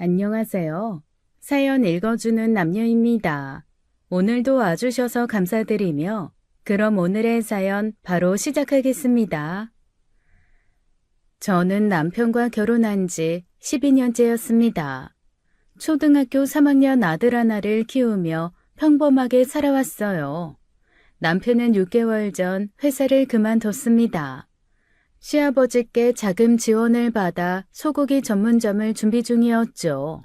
안녕하세요. 사연 읽어주는 남녀입니다. 오늘도 와주셔서 감사드리며 그럼 오늘의 사연 바로 시작하겠습니다. 저는 남편과 결혼한 지 12년째였습니다. 초등학교 3학년 아들 하나를 키우며 평범하게 살아왔어요. 남편은 6개월 전 회사를 그만뒀습니다. 시아버지께 자금 지원을 받아 소고기 전문점을 준비 중이었죠.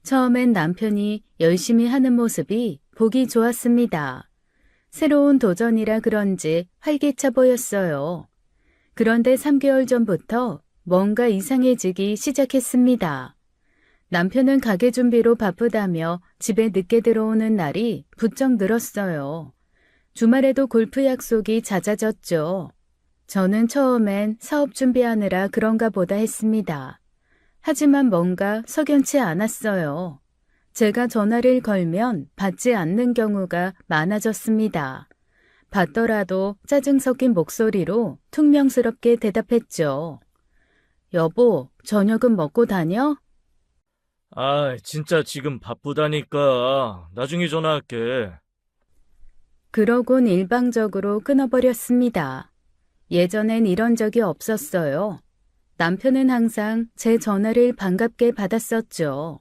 처음엔 남편이 열심히 하는 모습이 보기 좋았습니다. 새로운 도전이라 그런지 활기차 보였어요. 그런데 3개월 전부터 뭔가 이상해지기 시작했습니다. 남편은 가게 준비로 바쁘다며 집에 늦게 들어오는 날이 부쩍 늘었어요. 주말에도 골프 약속이 잦아졌죠. 저는 처음엔 사업 준비하느라 그런가 보다 했습니다. 하지만 뭔가 석연치 않았어요. 제가 전화를 걸면 받지 않는 경우가 많아졌습니다. 받더라도 짜증 섞인 목소리로 퉁명스럽게 대답했죠. 여보, 저녁은 먹고 다녀? 진짜 지금 바쁘다니까. 나중에 전화할게. 그러곤 일방적으로 끊어버렸습니다. 예전엔 이런 적이 없었어요. 남편은 항상 제 전화를 반갑게 받았었죠.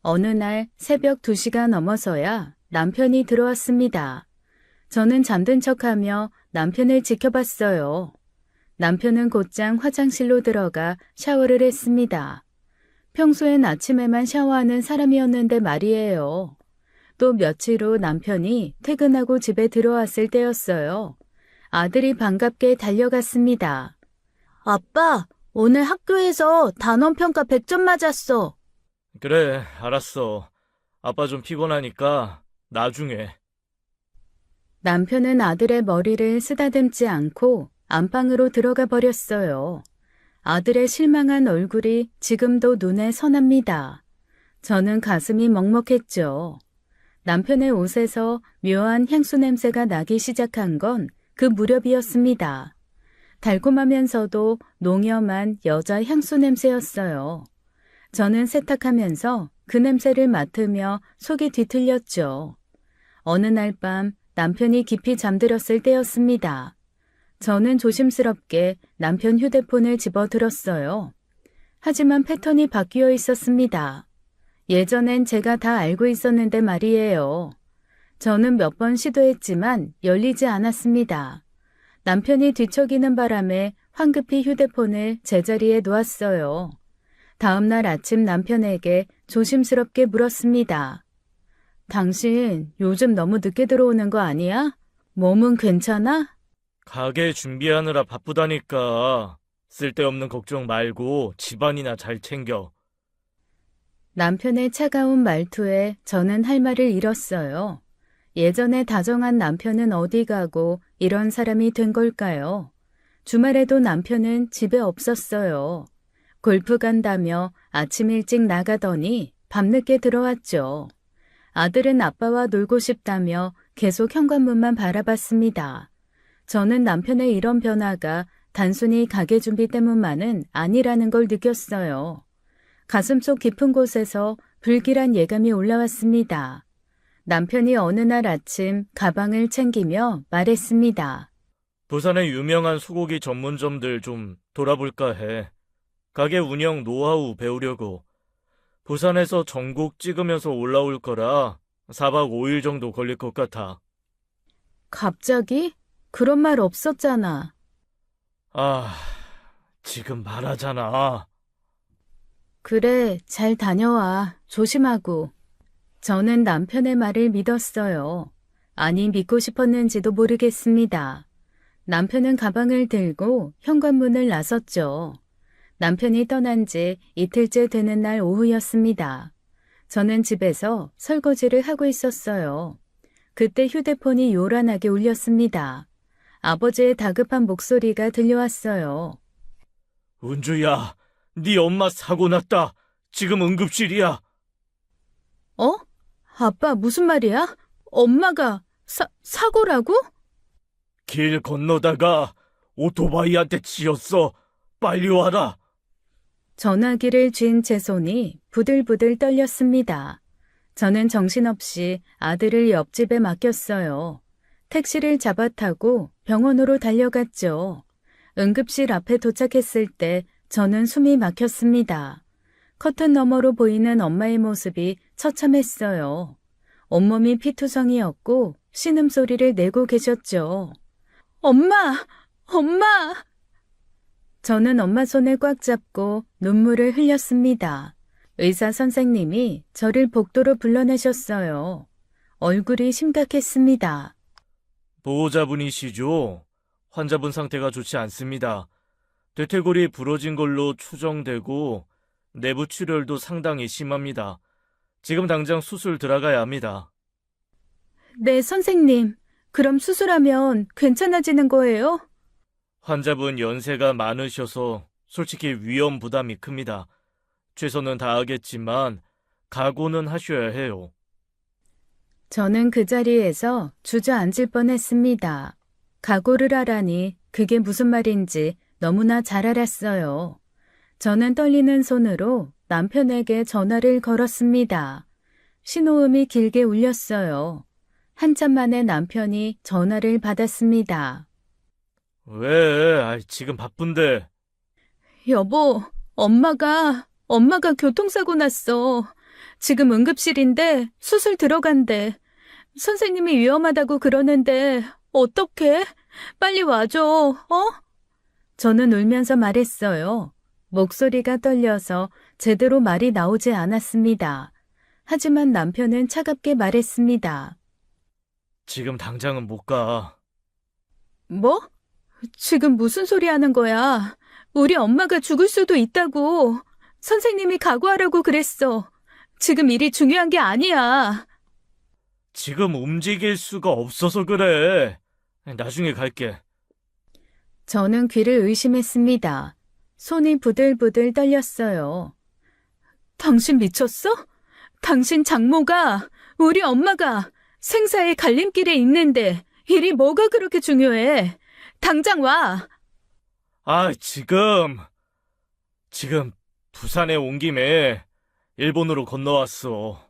어느 날 새벽 2시가 넘어서야 남편이 들어왔습니다. 저는 잠든 척하며 남편을 지켜봤어요. 남편은 곧장 화장실로 들어가 샤워를 했습니다. 평소엔 아침에만 샤워하는 사람이었는데 말이에요. 또 며칠 후 남편이 퇴근하고 집에 들어왔을 때였어요. 아들이 반갑게 달려갔습니다. 아빠, 오늘 학교에서 단원평가 100점 맞았어. 그래, 알았어. 아빠 좀 피곤하니까 나중에. 남편은 아들의 머리를 쓰다듬지 않고 안방으로 들어가 버렸어요. 아들의 실망한 얼굴이 지금도 눈에 선합니다. 저는 가슴이 먹먹했죠. 남편의 옷에서 묘한 향수 냄새가 나기 시작한 건 그 무렵이었습니다. 달콤하면서도 농염한 여자 향수 냄새였어요. 저는 세탁하면서 그 냄새를 맡으며 속이 뒤틀렸죠. 어느 날 밤 남편이 깊이 잠들었을 때였습니다. 저는 조심스럽게 남편 휴대폰을 집어들었어요. 하지만 패턴이 바뀌어 있었습니다. 예전엔 제가 다 알고 있었는데 말이에요. 저는 몇 번 시도했지만 열리지 않았습니다. 남편이 뒤척이는 바람에 황급히 휴대폰을 제자리에 놓았어요. 다음 날 아침 남편에게 조심스럽게 물었습니다. 당신 요즘 너무 늦게 들어오는 거 아니야? 몸은 괜찮아? 가게 준비하느라 바쁘다니까. 쓸데없는 걱정 말고 집안이나 잘 챙겨. 남편의 차가운 말투에 저는 할 말을 잃었어요. 예전에 다정한 남편은 어디 가고 이런 사람이 된 걸까요? 주말에도 남편은 집에 없었어요. 골프 간다며 아침 일찍 나가더니 밤늦게 들어왔죠. 아들은 아빠와 놀고 싶다며 계속 현관문만 바라봤습니다. 저는 남편의 이런 변화가 단순히 가게 준비 때문만은 아니라는 걸 느꼈어요. 가슴속 깊은 곳에서 불길한 예감이 올라왔습니다. 남편이 어느 날 아침 가방을 챙기며 말했습니다. 부산의 유명한 소고기 전문점들 좀 돌아볼까 해. 가게 운영 노하우 배우려고. 부산에서 전국 찍으면서 올라올 거라 4박 5일 정도 걸릴 것 같아. 갑자기? 그런 말 없었잖아. 지금 말하잖아. 그래, 잘 다녀와. 조심하고. 저는 남편의 말을 믿었어요. 아니, 믿고 싶었는지도 모르겠습니다. 남편은 가방을 들고 현관문을 나섰죠. 남편이 떠난 지 이틀째 되는 날 오후였습니다. 저는 집에서 설거지를 하고 있었어요. 그때 휴대폰이 요란하게 울렸습니다. 아버지의 다급한 목소리가 들려왔어요. 은주야, 네 엄마 사고 났다. 지금 응급실이야. 어? 아빠 무슨 말이야? 엄마가 사고라고? 길 건너다가 오토바이한테 치였어. 빨리 와라. 전화기를 쥔 제 손이 부들부들 떨렸습니다. 저는 정신없이 아들을 옆집에 맡겼어요. 택시를 잡아 타고 병원으로 달려갔죠. 응급실 앞에 도착했을 때 저는 숨이 막혔습니다. 커튼 너머로 보이는 엄마의 모습이 처참했어요. 온몸이 피투성이었고 신음소리를 내고 계셨죠. 엄마! 엄마! 저는 엄마 손을 꽉 잡고 눈물을 흘렸습니다. 의사 선생님이 저를 복도로 불러내셨어요. 얼굴이 심각했습니다. 보호자분이시죠? 환자분 상태가 좋지 않습니다. 대퇴골이 부러진 걸로 추정되고 내부 출혈도 상당히 심합니다. 지금 당장 수술 들어가야 합니다. 네, 선생님. 그럼 수술하면 괜찮아지는 거예요? 환자분 연세가 많으셔서 솔직히 위험 부담이 큽니다. 최선은 다하겠지만 각오는 하셔야 해요. 저는 그 자리에서 주저앉을 뻔했습니다. 각오를 하라니 그게 무슨 말인지 너무나 잘 알았어요. 저는 떨리는 손으로 남편에게 전화를 걸었습니다. 신호음이 길게 울렸어요. 한참 만에 남편이 전화를 받았습니다. 왜? 지금 바쁜데. 여보, 엄마가 교통사고 났어. 지금 응급실인데 수술 들어간대. 선생님이 위험하다고 그러는데 어떡해? 빨리 와줘, 어? 저는 울면서 말했어요. 목소리가 떨려서 제대로 말이 나오지 않았습니다. 하지만 남편은 차갑게 말했습니다. 지금 당장은 못 가. 뭐? 지금 무슨 소리 하는 거야? 우리 엄마가 죽을 수도 있다고. 선생님이 각오하라고 그랬어. 지금 일이 중요한 게 아니야. 지금 움직일 수가 없어서 그래. 나중에 갈게. 저는 귀를 의심했습니다. 손이 부들부들 떨렸어요. 당신 미쳤어? 당신 장모가, 우리 엄마가 생사의 갈림길에 있는데 일이 뭐가 그렇게 중요해? 당장 와! 지금 부산에 온 김에 일본으로 건너왔어.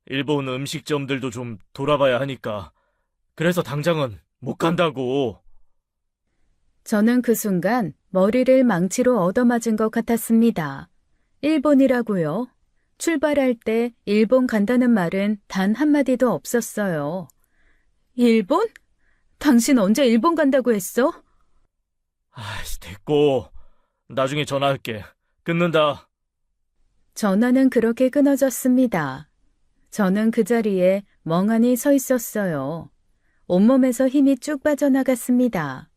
일본 음식점들도 좀 돌아봐야 하니까. 그래서 당장은 못 간다고. 저는 그 순간 머리를 망치로 얻어맞은 것 같았습니다. 일본이라고요? 출발할 때 일본 간다는 말은 단 한마디도 없었어요. 일본? 당신 언제 일본 간다고 했어? 됐고. 나중에 전화할게. 끊는다. 전화는 그렇게 끊어졌습니다. 저는 그 자리에 멍하니 서 있었어요. 온몸에서 힘이 쭉 빠져나갔습니다.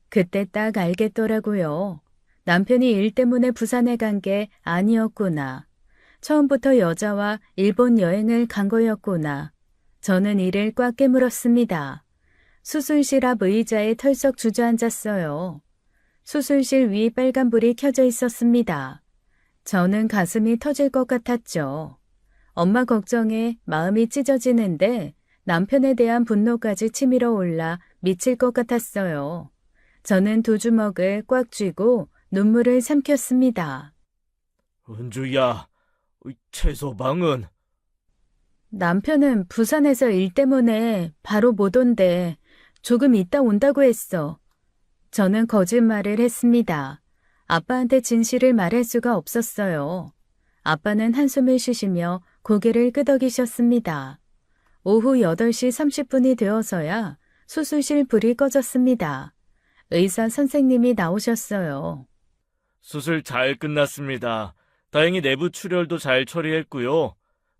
그때 딱 알겠더라고요. 남편이 일 때문에 부산에 간 게 아니었구나. 처음부터 여자와 일본 여행을 간 거였구나. 저는 이를 꽉 깨물었습니다. 수술실 앞 의자에 털썩 주저앉았어요. 수술실 위 빨간불이 켜져 있었습니다. 저는 가슴이 터질 것 같았죠. 엄마 걱정에 마음이 찢어지는데 남편에 대한 분노까지 치밀어 올라 미칠 것 같았어요. 저는 두 주먹을 꽉 쥐고 눈물을 삼켰습니다. 은주야, 최서방은? 남편은 부산에서 일 때문에 바로 못 온대. 조금 있다 온다고 했어. 저는 거짓말을 했습니다. 아빠한테 진실을 말할 수가 없었어요. 아빠는 한숨을 쉬시며 고개를 끄덕이셨습니다. 오후 8시 30분이 되어서야 수술실 불이 꺼졌습니다. 의사 선생님이 나오셨어요. 수술 잘 끝났습니다. 다행히 내부 출혈도 잘 처리했고요.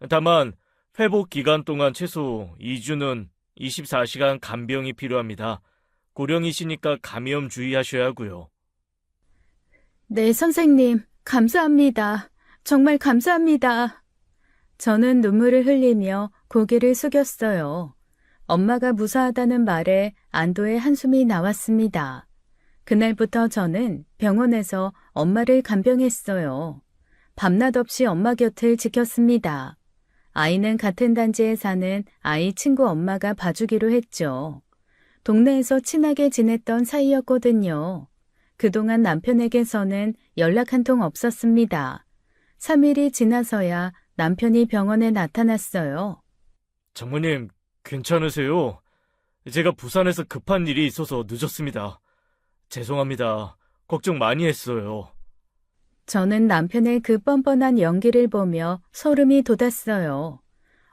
다만 회복 기간 동안 최소 2주는 24시간 간병이 필요합니다. 고령이시니까 감염 주의하셔야 하고요. 네, 선생님. 감사합니다. 정말 감사합니다. 저는 눈물을 흘리며 고개를 숙였어요. 엄마가 무사하다는 말에 안도의 한숨이 나왔습니다. 그날부터 저는 병원에서 엄마를 간병했어요. 밤낮 없이 엄마 곁을 지켰습니다. 아이는 같은 단지에 사는 아이 친구 엄마가 봐주기로 했죠. 동네에서 친하게 지냈던 사이였거든요. 그동안 남편에게서는 연락 한 통 없었습니다. 3일이 지나서야 남편이 병원에 나타났어요. 장모님, 괜찮으세요? 제가 부산에서 급한 일이 있어서 늦었습니다. 죄송합니다. 걱정 많이 했어요. 저는 남편의 그 뻔뻔한 연기를 보며 소름이 돋았어요.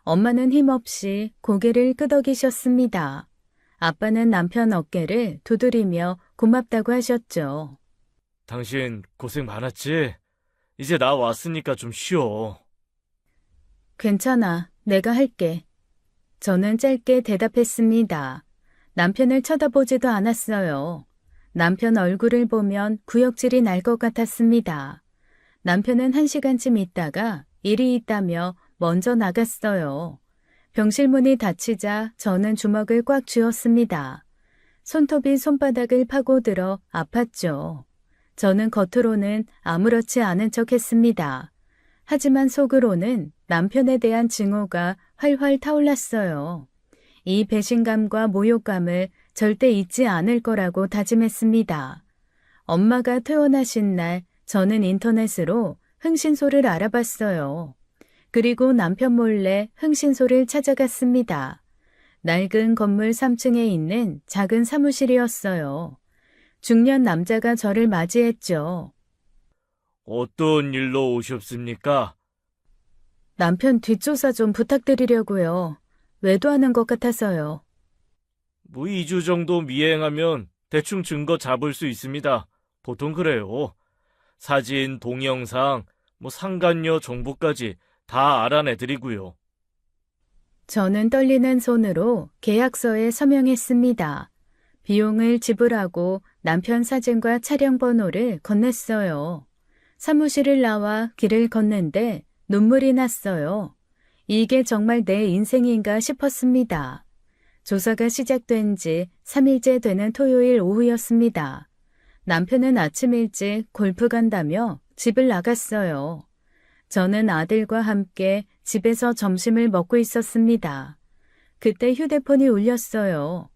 엄마는 힘없이 고개를 끄덕이셨습니다. 아빠는 남편 어깨를 두드리며 고맙다고 하셨죠. 당신 고생 많았지? 이제 나 왔으니까 좀 쉬어. 괜찮아, 내가 할게. 저는 짧게 대답했습니다. 남편을 쳐다보지도 않았어요. 남편 얼굴을 보면 구역질이 날 것 같았습니다. 남편은 1시간쯤 있다가 일이 있다며 먼저 나갔어요. 병실 문이 닫히자 저는 주먹을 꽉 쥐었습니다. 손톱이 손바닥을 파고들어 아팠죠. 저는 겉으로는 아무렇지 않은 척 했습니다. 하지만 속으로는 남편에 대한 증오가 활활 타올랐어요. 이 배신감과 모욕감을 절대 잊지 않을 거라고 다짐했습니다. 엄마가 퇴원하신 날 저는 인터넷으로 흥신소를 알아봤어요. 그리고 남편 몰래 흥신소를 찾아갔습니다. 낡은 건물 3층에 있는 작은 사무실이었어요. 중년 남자가 저를 맞이했죠. 어떤 일로 오셨습니까? 남편 뒷조사 좀 부탁드리려고요. 외도하는 것 같아서요. 뭐 2주 정도 미행하면 대충 증거 잡을 수 있습니다. 보통 그래요. 사진, 동영상, 상간녀 정보까지 다 알아내드리고요. 저는 떨리는 손으로 계약서에 서명했습니다. 비용을 지불하고 남편 사진과 차량 번호를 건넸어요. 사무실을 나와 길을 걷는데 눈물이 났어요. 이게 정말 내 인생인가 싶었습니다. 조사가 시작된 지 3일째 되는 토요일 오후였습니다. 남편은 아침 일찍 골프 간다며 집을 나갔어요. 저는 아들과 함께 집에서 점심을 먹고 있었습니다. 그때 휴대폰이 울렸어요.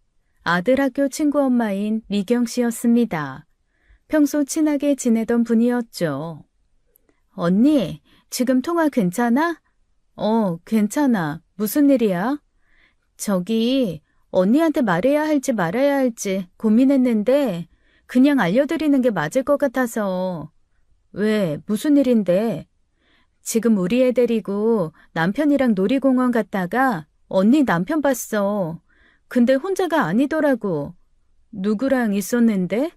아들 학교 친구 엄마인 미경 씨였습니다. 평소 친하게 지내던 분이었죠. 언니, 지금 통화 괜찮아? 괜찮아. 무슨 일이야? 저기, 언니한테 말해야 할지 말아야 할지 고민했는데 그냥 알려드리는 게 맞을 것 같아서. 왜, 무슨 일인데? 지금 우리 애 데리고 남편이랑 놀이공원 갔다가 언니 남편 봤어. 근데 혼자가 아니더라고. 누구랑 있었는데?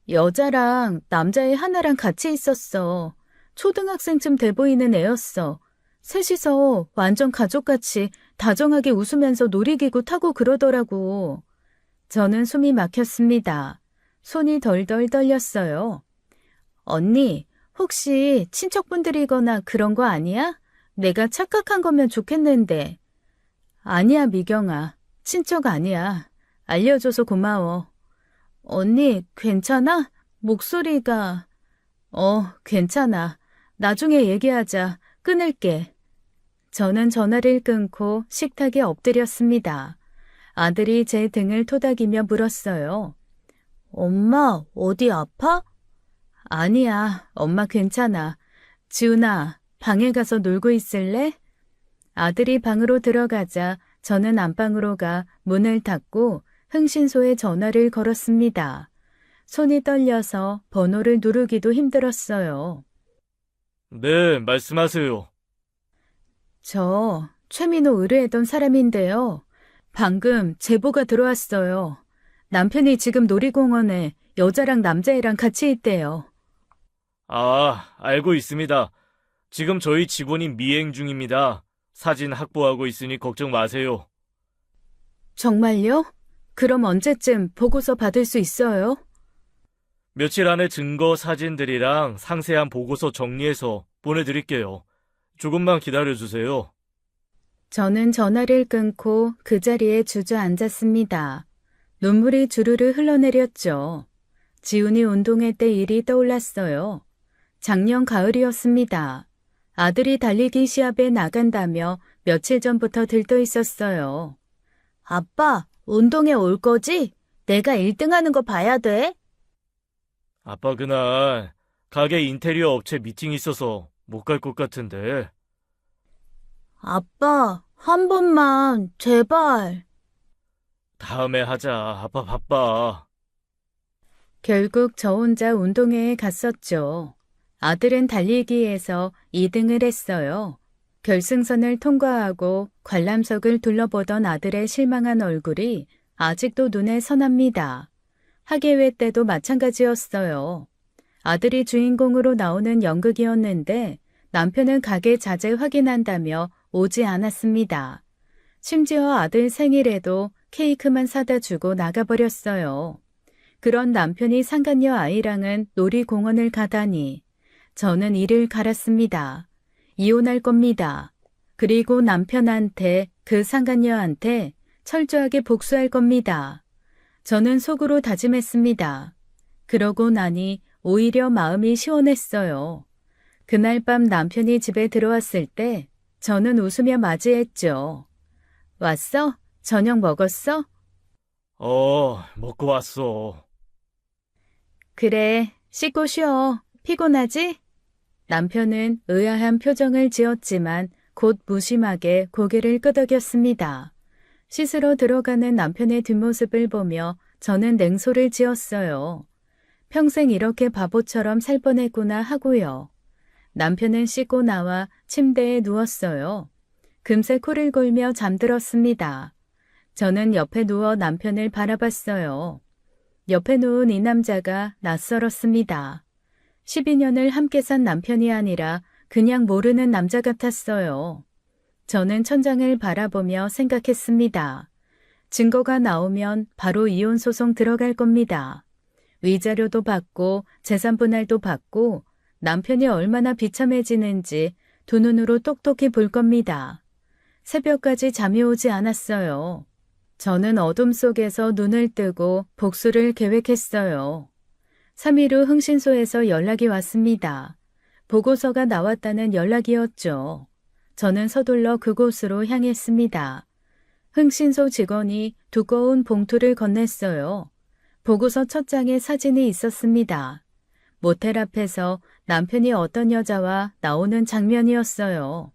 여자랑 남자애 하나랑 같이 있었어. 초등학생쯤 돼 보이는 애였어. 셋이서 완전 가족같이 다정하게 웃으면서 놀이기구 타고 그러더라고. 저는 숨이 막혔습니다. 손이 덜덜 떨렸어요. 언니, 혹시 친척분들이거나 그런 거 아니야? 내가 착각한 거면 좋겠는데. 아니야, 미경아. 친척 아니야. 알려줘서 고마워. 언니, 괜찮아? 목소리가... 괜찮아. 나중에 얘기하자. 끊을게. 저는 전화를 끊고 식탁에 엎드렸습니다. 아들이 제 등을 토닥이며 물었어요. 엄마, 어디 아파? 아니야, 엄마 괜찮아. 지훈아, 방에 가서 놀고 있을래? 아들이 방으로 들어가자 저는 안방으로 가 문을 닫고 흥신소에 전화를 걸었습니다. 손이 떨려서 번호를 누르기도 힘들었어요. 네, 말씀하세요. 저 최민호 의뢰했던 사람인데요. 방금 제보가 들어왔어요. 남편이 지금 놀이공원에 여자랑 남자애랑 같이 있대요. 아, 알고 있습니다. 지금 저희 직원이 미행 중입니다. 사진 확보하고 있으니 걱정 마세요. 정말요? 그럼 언제쯤 보고서 받을 수 있어요? 며칠 안에 증거 사진들이랑 상세한 보고서 정리해서 보내드릴게요. 조금만 기다려주세요. 저는 전화를 끊고 그 자리에 주저앉았습니다. 눈물이 주르르 흘러내렸죠. 지훈이 운동회 때 일이 떠올랐어요. 작년 가을이었습니다. 아들이 달리기 시합에 나간다며 며칠 전부터 들떠 있었어요. 아빠, 운동회 올 거지? 내가 1등하는 거 봐야 돼? 아빠 그날 가게 인테리어 업체 미팅 있어서 못 갈 것 같은데. 아빠, 한 번만, 제발. 다음에 하자. 아빠 바빠. 결국 저 혼자 운동회에 갔었죠. 아들은 달리기에서 2등을 했어요. 결승선을 통과하고 관람석을 둘러보던 아들의 실망한 얼굴이 아직도 눈에 선합니다. 학예회 때도 마찬가지였어요. 아들이 주인공으로 나오는 연극이었는데 남편은 가게 자재 확인한다며 오지 않았습니다. 심지어 아들 생일에도 케이크만 사다 주고 나가버렸어요. 그런 남편이 상간녀 아이랑은 놀이공원을 가다니 저는 이를 갈았습니다. 이혼할 겁니다. 그리고 남편한테 그 상간녀한테 철저하게 복수할 겁니다. 저는 속으로 다짐했습니다. 그러고 나니 오히려 마음이 시원했어요. 그날 밤 남편이 집에 들어왔을 때 저는 웃으며 맞이했죠. 왔어? 저녁 먹었어? 먹고 왔어. 그래, 씻고 쉬어. 피곤하지? 남편은 의아한 표정을 지었지만 곧 무심하게 고개를 끄덕였습니다. 씻으러 들어가는 남편의 뒷모습을 보며 저는 냉소를 지었어요. 평생 이렇게 바보처럼 살 뻔했구나 하고요. 남편은 씻고 나와 침대에 누웠어요. 금세 코를 골며 잠들었습니다. 저는 옆에 누워 남편을 바라봤어요. 옆에 누운 이 남자가 낯설었습니다. 12년을 함께 산 남편이 아니라 그냥 모르는 남자 같았어요. 저는 천장을 바라보며 생각했습니다. 증거가 나오면 바로 이혼 소송 들어갈 겁니다. 위자료도 받고 재산분할도 받고 남편이 얼마나 비참해지는지 두 눈으로 똑똑히 볼 겁니다. 새벽까지 잠이 오지 않았어요. 저는 어둠 속에서 눈을 뜨고 복수를 계획했어요. 3일 후 흥신소에서 연락이 왔습니다. 보고서가 나왔다는 연락이었죠. 저는 서둘러 그곳으로 향했습니다. 흥신소 직원이 두꺼운 봉투를 건넸어요. 보고서 첫 장에 사진이 있었습니다. 모텔 앞에서 남편이 어떤 여자와 나오는 장면이었어요.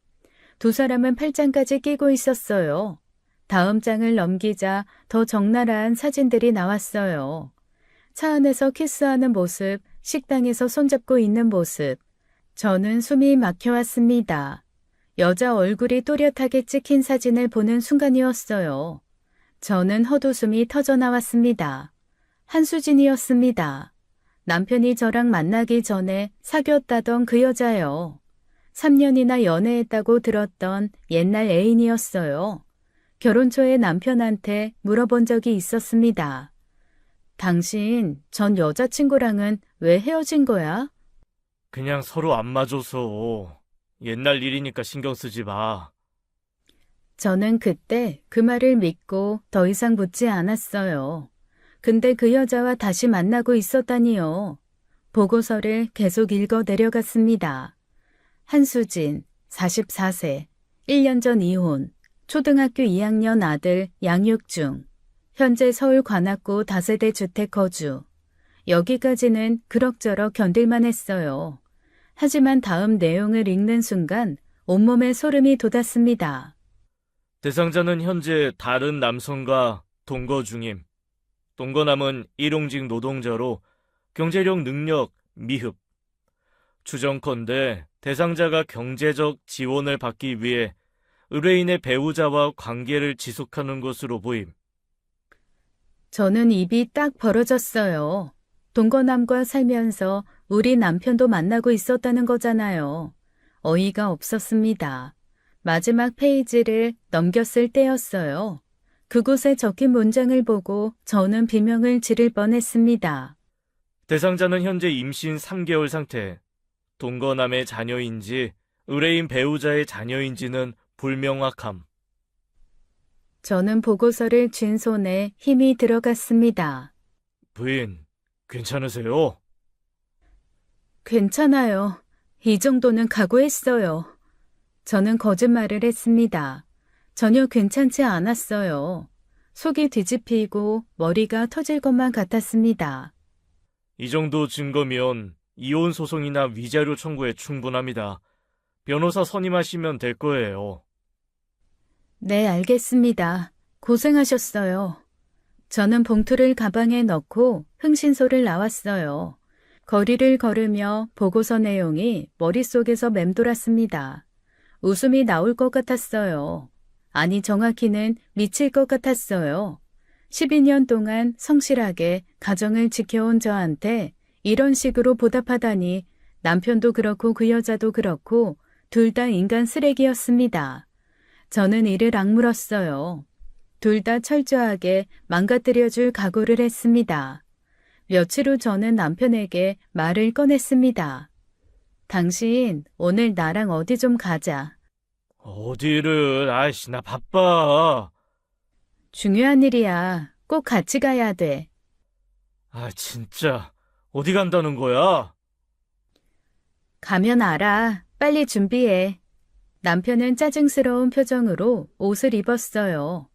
두 사람은 팔짱까지 끼고 있었어요. 다음 장을 넘기자 더 적나라한 사진들이 나왔어요. 차 안에서 키스하는 모습, 식당에서 손잡고 있는 모습. 저는 숨이 막혀왔습니다. 여자 얼굴이 또렷하게 찍힌 사진을 보는 순간이었어요. 저는 헛웃음이 터져나왔습니다. 한수진이었습니다. 남편이 저랑 만나기 전에 사귀었다던 그 여자요. 3년이나 연애했다고 들었던 옛날 애인이었어요. 결혼 초에 남편한테 물어본 적이 있었습니다. 당신 전 여자친구랑은 왜 헤어진 거야? 그냥 서로 안 맞아서. 옛날 일이니까 신경 쓰지 마. 저는 그때 그 말을 믿고 더 이상 묻지 않았어요. 근데 그 여자와 다시 만나고 있었다니요. 보고서를 계속 읽어 내려갔습니다. 한수진, 44세, 1년 전 이혼, 초등학교 2학년 아들 양육 중, 현재 서울 관악구 다세대 주택 거주. 여기까지는 그럭저럭 견딜만 했어요. 하지만 다음 내용을 읽는 순간 온몸에 소름이 돋았습니다. 대상자는 현재 다른 남성과 동거 중임. 동거남은 일용직 노동자로 경제력 능력 미흡. 추정컨대 대상자가 경제적 지원을 받기 위해 의뢰인의 배우자와 관계를 지속하는 것으로 보임. 저는 입이 딱 벌어졌어요. 동거남과 살면서 우리 남편도 만나고 있었다는 거잖아요. 어이가 없었습니다. 마지막 페이지를 넘겼을 때였어요. 그곳에 적힌 문장을 보고 저는 비명을 지를 뻔했습니다. 대상자는 현재 임신 3개월 상태. 동거남의 자녀인지 의뢰인 배우자의 자녀인지는 불명확함. 저는 보고서를 쥔 손에 힘이 들어갔습니다. 부인, 괜찮으세요? 괜찮아요. 이 정도는 각오했어요. 저는 거짓말을 했습니다. 전혀 괜찮지 않았어요. 속이 뒤집히고 머리가 터질 것만 같았습니다. 이 정도 증거면 이혼 소송이나 위자료 청구에 충분합니다. 변호사 선임하시면 될 거예요. 네, 알겠습니다. 고생하셨어요. 저는 봉투를 가방에 넣고 흥신소를 나왔어요. 거리를 걸으며 보고서 내용이 머릿속에서 맴돌았습니다. 웃음이 나올 것 같았어요. 아니, 정확히는 미칠 것 같았어요. 12년 동안 성실하게 가정을 지켜온 저한테 이런 식으로 보답하다니 남편도 그렇고 그 여자도 그렇고 둘 다 인간 쓰레기였습니다. 저는 이를 악물었어요. 둘 다 철저하게 망가뜨려줄 각오를 했습니다. 며칠 후 저는 남편에게 말을 꺼냈습니다. 당신 오늘 나랑 어디 좀 가자. 어디를, 아이씨, 나 바빠. 중요한 일이야. 꼭 같이 가야 돼. 아, 진짜. 어디 간다는 거야? 가면 알아. 빨리 준비해. 남편은 짜증스러운 표정으로 옷을 입었어요.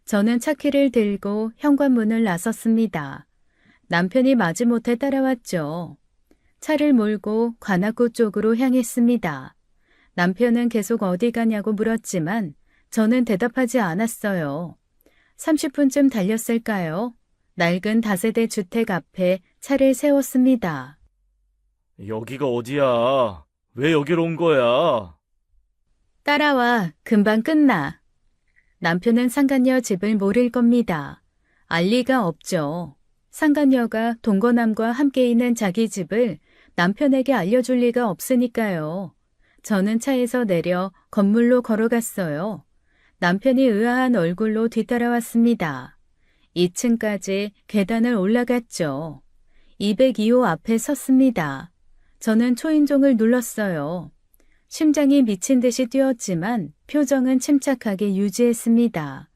저는 차키를 들고 현관문을 나섰습니다. 남편이 마지못해 따라왔죠. 차를 몰고 관악구 쪽으로 향했습니다. 남편은 계속 어디 가냐고 물었지만 저는 대답하지 않았어요. 30분쯤 달렸을까요? 낡은 다세대 주택 앞에 차를 세웠습니다. 여기가 어디야? 왜 여기로 온 거야? 따라와, 금방 끝나. 남편은 상간녀 집을 모를 겁니다. 알 리가 없죠. 상간녀가 동거남과 함께 있는 자기 집을 남편에게 알려줄 리가 없으니까요. 저는 차에서 내려 건물로 걸어갔어요. 남편이 의아한 얼굴로 뒤따라왔습니다. 2층까지 계단을 올라갔죠. 202호 앞에 섰습니다. 저는 초인종을 눌렀어요. 심장이 미친 듯이 뛰었지만 표정은 침착하게 유지했습니다.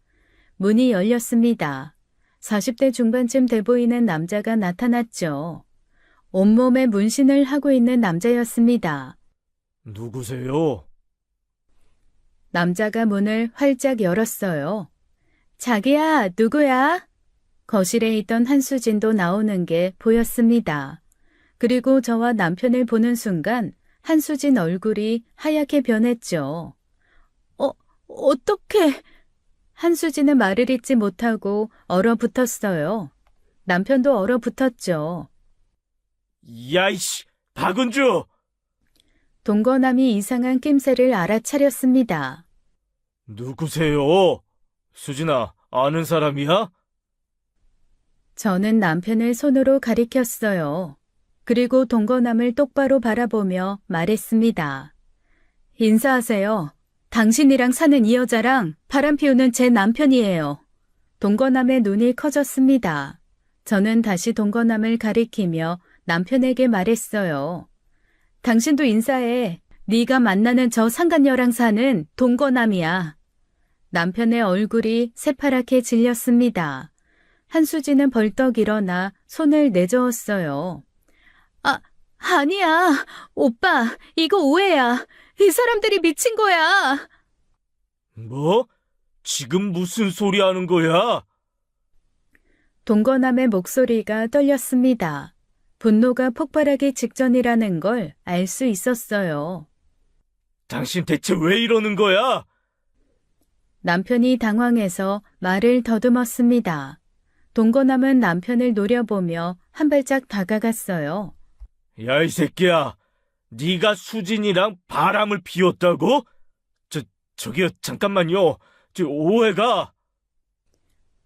문이 열렸습니다. 40대 중반쯤 돼 보이는 남자가 나타났죠. 온몸에 문신을 하고 있는 남자였습니다. 누구세요? 남자가 문을 활짝 열었어요. 자기야, 누구야? 거실에 있던 한수진도 나오는 게 보였습니다. 그리고 저와 남편을 보는 순간 한수진 얼굴이 하얗게 변했죠. 어떡해. 한수진은 말을 잇지 못하고 얼어붙었어요. 남편도 얼어붙었죠. 야이씨, 박은주! 동거남이 이상한 낌새를 알아차렸습니다. 누구세요? 수진아, 아는 사람이야? 저는 남편을 손으로 가리켰어요. 그리고 동거남을 똑바로 바라보며 말했습니다. 인사하세요. 당신이랑 사는 이 여자랑 바람 피우는 제 남편이에요. 동거남의 눈이 커졌습니다. 저는 다시 동거남을 가리키며 남편에게 말했어요. 당신도 인사해. 네가 만나는 저 상간녀랑 사는 동거남이야. 남편의 얼굴이 새파랗게 질렸습니다. 한수진은 벌떡 일어나 손을 내저었어요. 아니야. 오빠, 이거 오해야. 이 사람들이 미친 거야. 뭐? 지금 무슨 소리 하는 거야? 동거남의 목소리가 떨렸습니다. 분노가 폭발하기 직전이라는 걸 알 수 있었어요. 당신 대체 왜 이러는 거야? 남편이 당황해서 말을 더듬었습니다. 동거남은 남편을 노려보며 한 발짝 다가갔어요. 야, 이 새끼야. 네가 수진이랑 바람을 피웠다고? 저기요, 잠깐만요. 오해가.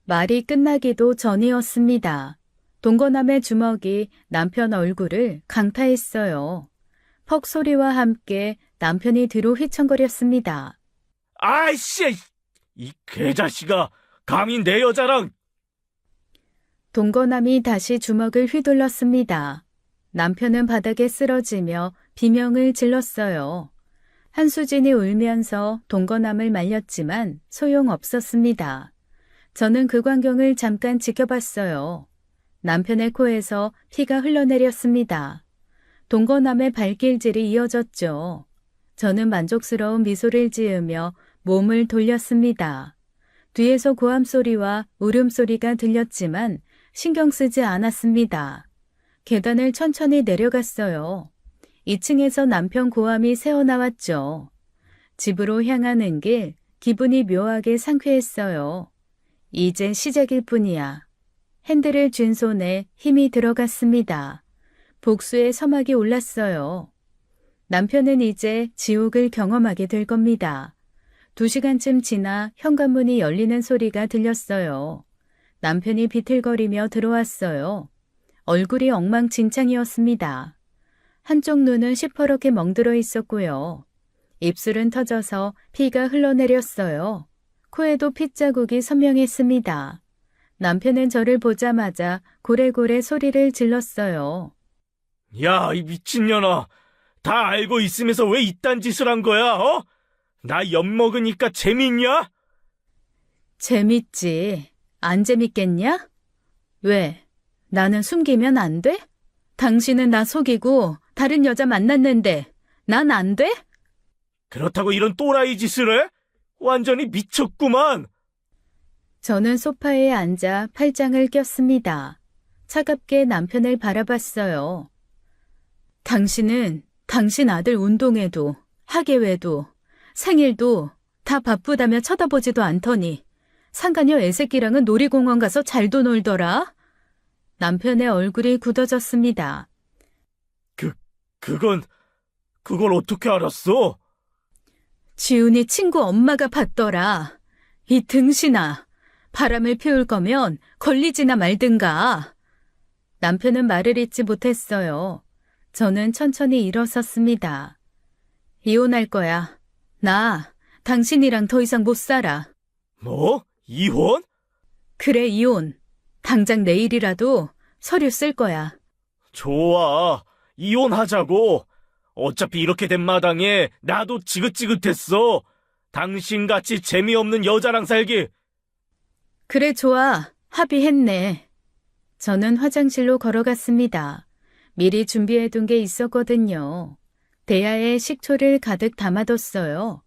말이 끝나기도 전이었습니다. 동거남의 주먹이 남편 얼굴을 강타했어요. 퍽 소리와 함께 남편이 뒤로 휘청거렸습니다. 아이씨! 이 개자식아! 감히 내 여자랑! 동거남이 다시 주먹을 휘둘렀습니다. 남편은 바닥에 쓰러지며 비명을 질렀어요. 한수진이 울면서 동거남을 말렸지만 소용없었습니다. 저는 그 광경을 잠깐 지켜봤어요. 남편의 코에서 피가 흘러내렸습니다. 동거남의 발길질이 이어졌죠. 저는 만족스러운 미소를 지으며 몸을 돌렸습니다. 뒤에서 고함 소리와 울음소리가 들렸지만 신경 쓰지 않았습니다. 계단을 천천히 내려갔어요. 2층에서 남편 고함이 새어나왔죠. 집으로 향하는 길, 기분이 묘하게 상쾌했어요. 이제 시작일 뿐이야. 핸들을 쥔 손에 힘이 들어갔습니다. 복수의 서막이 올랐어요. 남편은 이제 지옥을 경험하게 될 겁니다. 2시간쯤 지나 현관문이 열리는 소리가 들렸어요. 남편이 비틀거리며 들어왔어요. 얼굴이 엉망진창이었습니다. 한쪽 눈은 시퍼렇게 멍들어 있었고요. 입술은 터져서 피가 흘러내렸어요. 코에도 핏자국이 선명했습니다. 남편은 저를 보자마자 고래고래 소리를 질렀어요. 야, 이 미친년아. 다 알고 있으면서 왜 이딴 짓을 한 거야, 어? 나 엿먹으니까 재밌냐? 재밌지. 안 재밌겠냐? 왜? 나는 숨기면 안 돼? 당신은 나 속이고 다른 여자 만났는데 난 안 돼? 그렇다고 이런 또라이 짓을 해? 완전히 미쳤구만. 저는 소파에 앉아 팔짱을 꼈습니다. 차갑게 남편을 바라봤어요. 당신은 당신 아들 운동회도, 학예회도, 생일도 다 바쁘다며 쳐다보지도 않더니 상가녀 애새끼랑은 놀이공원 가서 잘도 놀더라. 남편의 얼굴이 굳어졌습니다. 그걸 어떻게 알았어? 지훈이 친구 엄마가 봤더라. 이 등신아, 바람을 피울 거면 걸리지나 말든가. 남편은 말을 잇지 못했어요. 저는 천천히 일어섰습니다. 이혼할 거야. 나 당신이랑 더 이상 못 살아. 뭐? 이혼? 그래, 이혼. 당장 내일이라도 서류 쓸 거야. 좋아. 이혼하자고. 어차피 이렇게 된 마당에 나도 지긋지긋했어. 당신같이 재미없는 여자랑 살기. 그래, 좋아. 합의했네. 저는 화장실로 걸어갔습니다. 미리 준비해둔 게 있었거든요. 대야에 식초를 가득 담아뒀어요.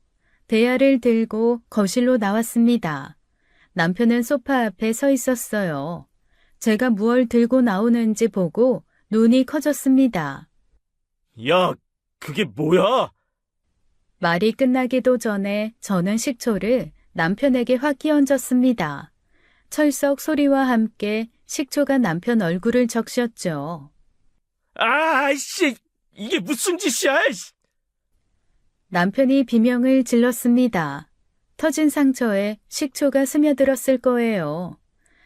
대야를 들고 거실로 나왔습니다. 남편은 소파 앞에 서 있었어요. 제가 무얼 들고 나오는지 보고 눈이 커졌습니다. 야, 그게 뭐야? 말이 끝나기도 전에 저는 식초를 남편에게 확 끼얹었습니다. 철썩 소리와 함께 식초가 남편 얼굴을 적셨죠. 아이씨, 이게 무슨 짓이야? 이씨. 남편이 비명을 질렀습니다. 터진 상처에 식초가 스며들었을 거예요.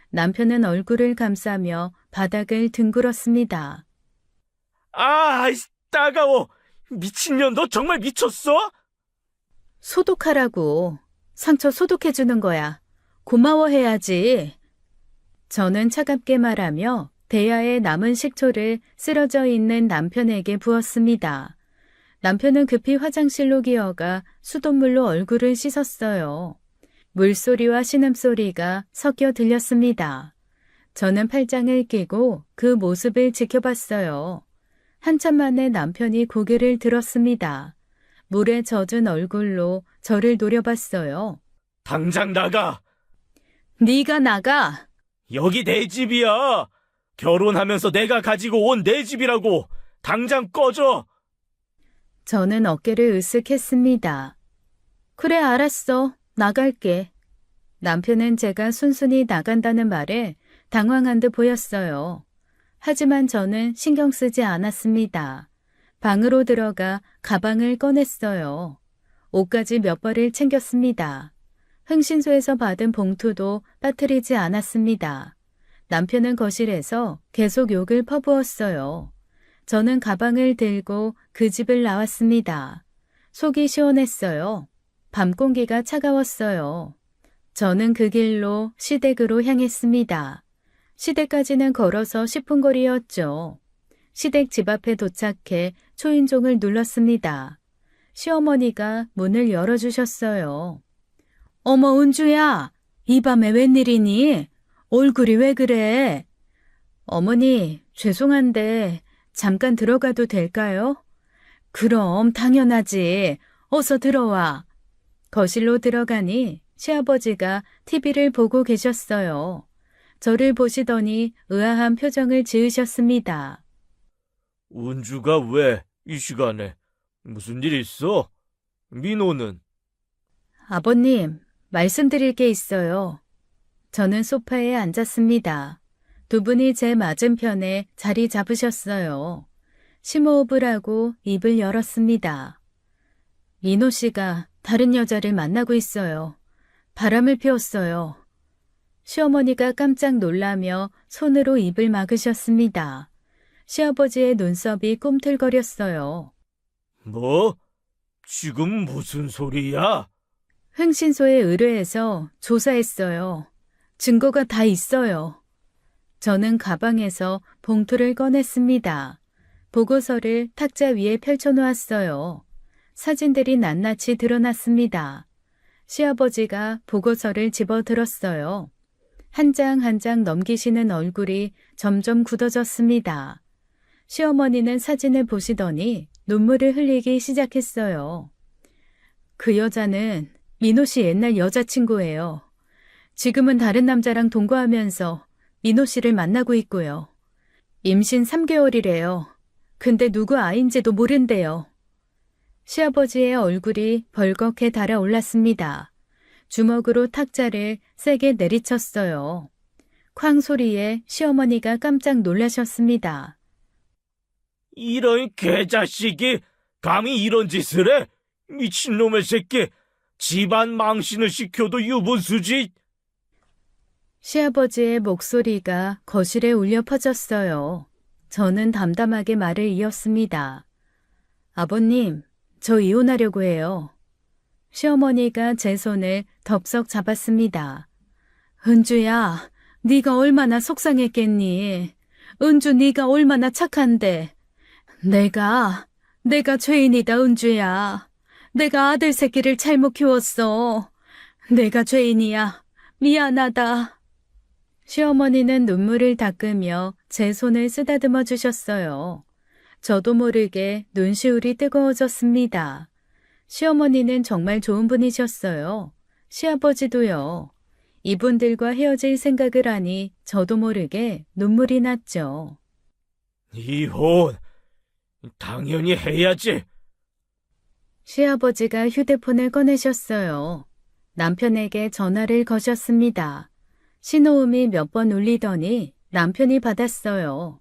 남편은 얼굴을 감싸며 바닥을 뒹굴었습니다. 아이씨, 따가워. 미친년, 너 정말 미쳤어? 소독하라고. 상처 소독해주는 거야. 고마워해야지. 저는 차갑게 말하며 대야에 남은 식초를 쓰러져 있는 남편에게 부었습니다. 남편은 급히 화장실로 기어가 수돗물로 얼굴을 씻었어요. 물소리와 신음소리가 섞여 들렸습니다. 저는 팔짱을 끼고 그 모습을 지켜봤어요. 한참 만에 남편이 고개를 들었습니다. 물에 젖은 얼굴로 저를 노려봤어요. 당장 나가. 네가 나가. 여기 내 집이야. 결혼하면서 내가 가지고 온 내 집이라고. 당장 꺼져. 저는 어깨를 으쓱했습니다. 그래, 알았어. 나갈게. 남편은 제가 순순히 나간다는 말에 당황한 듯 보였어요. 하지만 저는 신경 쓰지 않았습니다. 방으로 들어가 가방을 꺼냈어요. 옷까지 몇 벌을 챙겼습니다. 흥신소에서 받은 봉투도 빠뜨리지 않았습니다. 남편은 거실에서 계속 욕을 퍼부었어요. 저는 가방을 들고 그 집을 나왔습니다. 속이 시원했어요. 밤 공기가 차가웠어요. 저는 그 길로 시댁으로 향했습니다. 시댁까지는 걸어서 10분 거리였죠. 시댁 집 앞에 도착해 초인종을 눌렀습니다. 시어머니가 문을 열어주셨어요. 어머, 은주야, 이 밤에 웬일이니? 얼굴이 왜 그래? 어머니, 죄송한데 잠깐 들어가도 될까요? 그럼 당연하지. 어서 들어와. 거실로 들어가니 시아버지가 TV를 보고 계셨어요. 저를 보시더니 의아한 표정을 지으셨습니다. 은주가 왜 이 시간에? 무슨 일 있어? 민호는? 아버님, 말씀드릴 게 있어요. 저는 소파에 앉았습니다. 두 분이 제 맞은편에 자리 잡으셨어요. 심호흡을 하고 입을 열었습니다. 민호 씨가 다른 여자를 만나고 있어요. 바람을 피웠어요. 시어머니가 깜짝 놀라며 손으로 입을 막으셨습니다. 시아버지의 눈썹이 꿈틀거렸어요. 뭐? 지금 무슨 소리야? 흥신소에 의뢰해서 조사했어요. 증거가 다 있어요. 저는 가방에서 봉투를 꺼냈습니다. 보고서를 탁자 위에 펼쳐놓았어요. 사진들이 낱낱이 드러났습니다. 시아버지가 보고서를 집어들었어요. 한 장 한 장 넘기시는 얼굴이 점점 굳어졌습니다. 시어머니는 사진을 보시더니 눈물을 흘리기 시작했어요. 그 여자는 민호 씨 옛날 여자친구예요. 지금은 다른 남자랑 동거하면서 민호 씨를 만나고 있고요. 임신 3개월이래요. 근데 누구 아인지도 모른대요. 시아버지의 얼굴이 벌겋게 달아올랐습니다. 주먹으로 탁자를 세게 내리쳤어요. 쾅 소리에 시어머니가 깜짝 놀라셨습니다. 이런 개자식이 감히 이런 짓을 해? 미친놈의 새끼! 집안 망신을 시켜도 유분수지! 시아버지의 목소리가 거실에 울려 퍼졌어요. 저는 담담하게 말을 이었습니다. 아버님, 저 이혼하려고 해요. 시어머니가 제 손을 덥석 잡았습니다. 은주야, 네가 얼마나 속상했겠니? 은주 네가 얼마나 착한데. 내가 죄인이다, 은주야. 내가 아들 새끼를 잘못 키웠어. 내가 죄인이야. 미안하다. 시어머니는 눈물을 닦으며 제 손을 쓰다듬어 주셨어요. 저도 모르게 눈시울이 뜨거워졌습니다. 시어머니는 정말 좋은 분이셨어요. 시아버지도요. 이분들과 헤어질 생각을 하니 저도 모르게 눈물이 났죠. 이혼! 당연히 해야지! 시아버지가 휴대폰을 꺼내셨어요. 남편에게 전화를 거셨습니다. 신호음이 몇 번 울리더니 남편이 받았어요.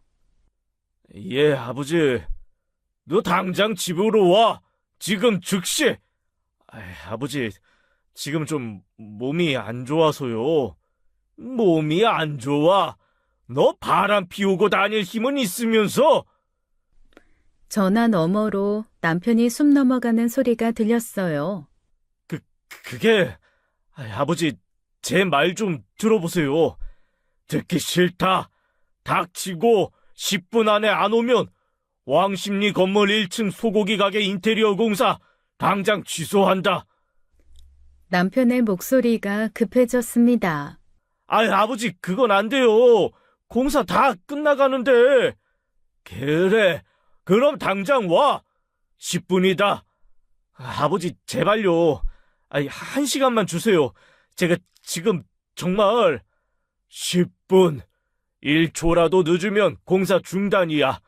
예, 아버지. 너 당장 집으로 와! 지금 즉시! 아버지, 지금 좀 몸이 안 좋아서요. 몸이 안 좋아? 너 바람 피우고 다닐 힘은 있으면서! 전화 너머로 남편이 숨 넘어가는 소리가 들렸어요. 그게, 아버지, 제 말 좀 들어보세요. 듣기 싫다. 닥치고 10분 안에 안 오면 왕십리 건물 1층 소고기 가게 인테리어 공사 당장 취소한다. 남편의 목소리가 급해졌습니다. 아버지, 그건 안 돼요. 공사 다 끝나가는데. 그래, 그럼 당장 와. 10분이다. 아버지, 제발요. 1시간만 주세요. 제가 지금 정말 10분, 1초라도 늦으면 공사 중단이야.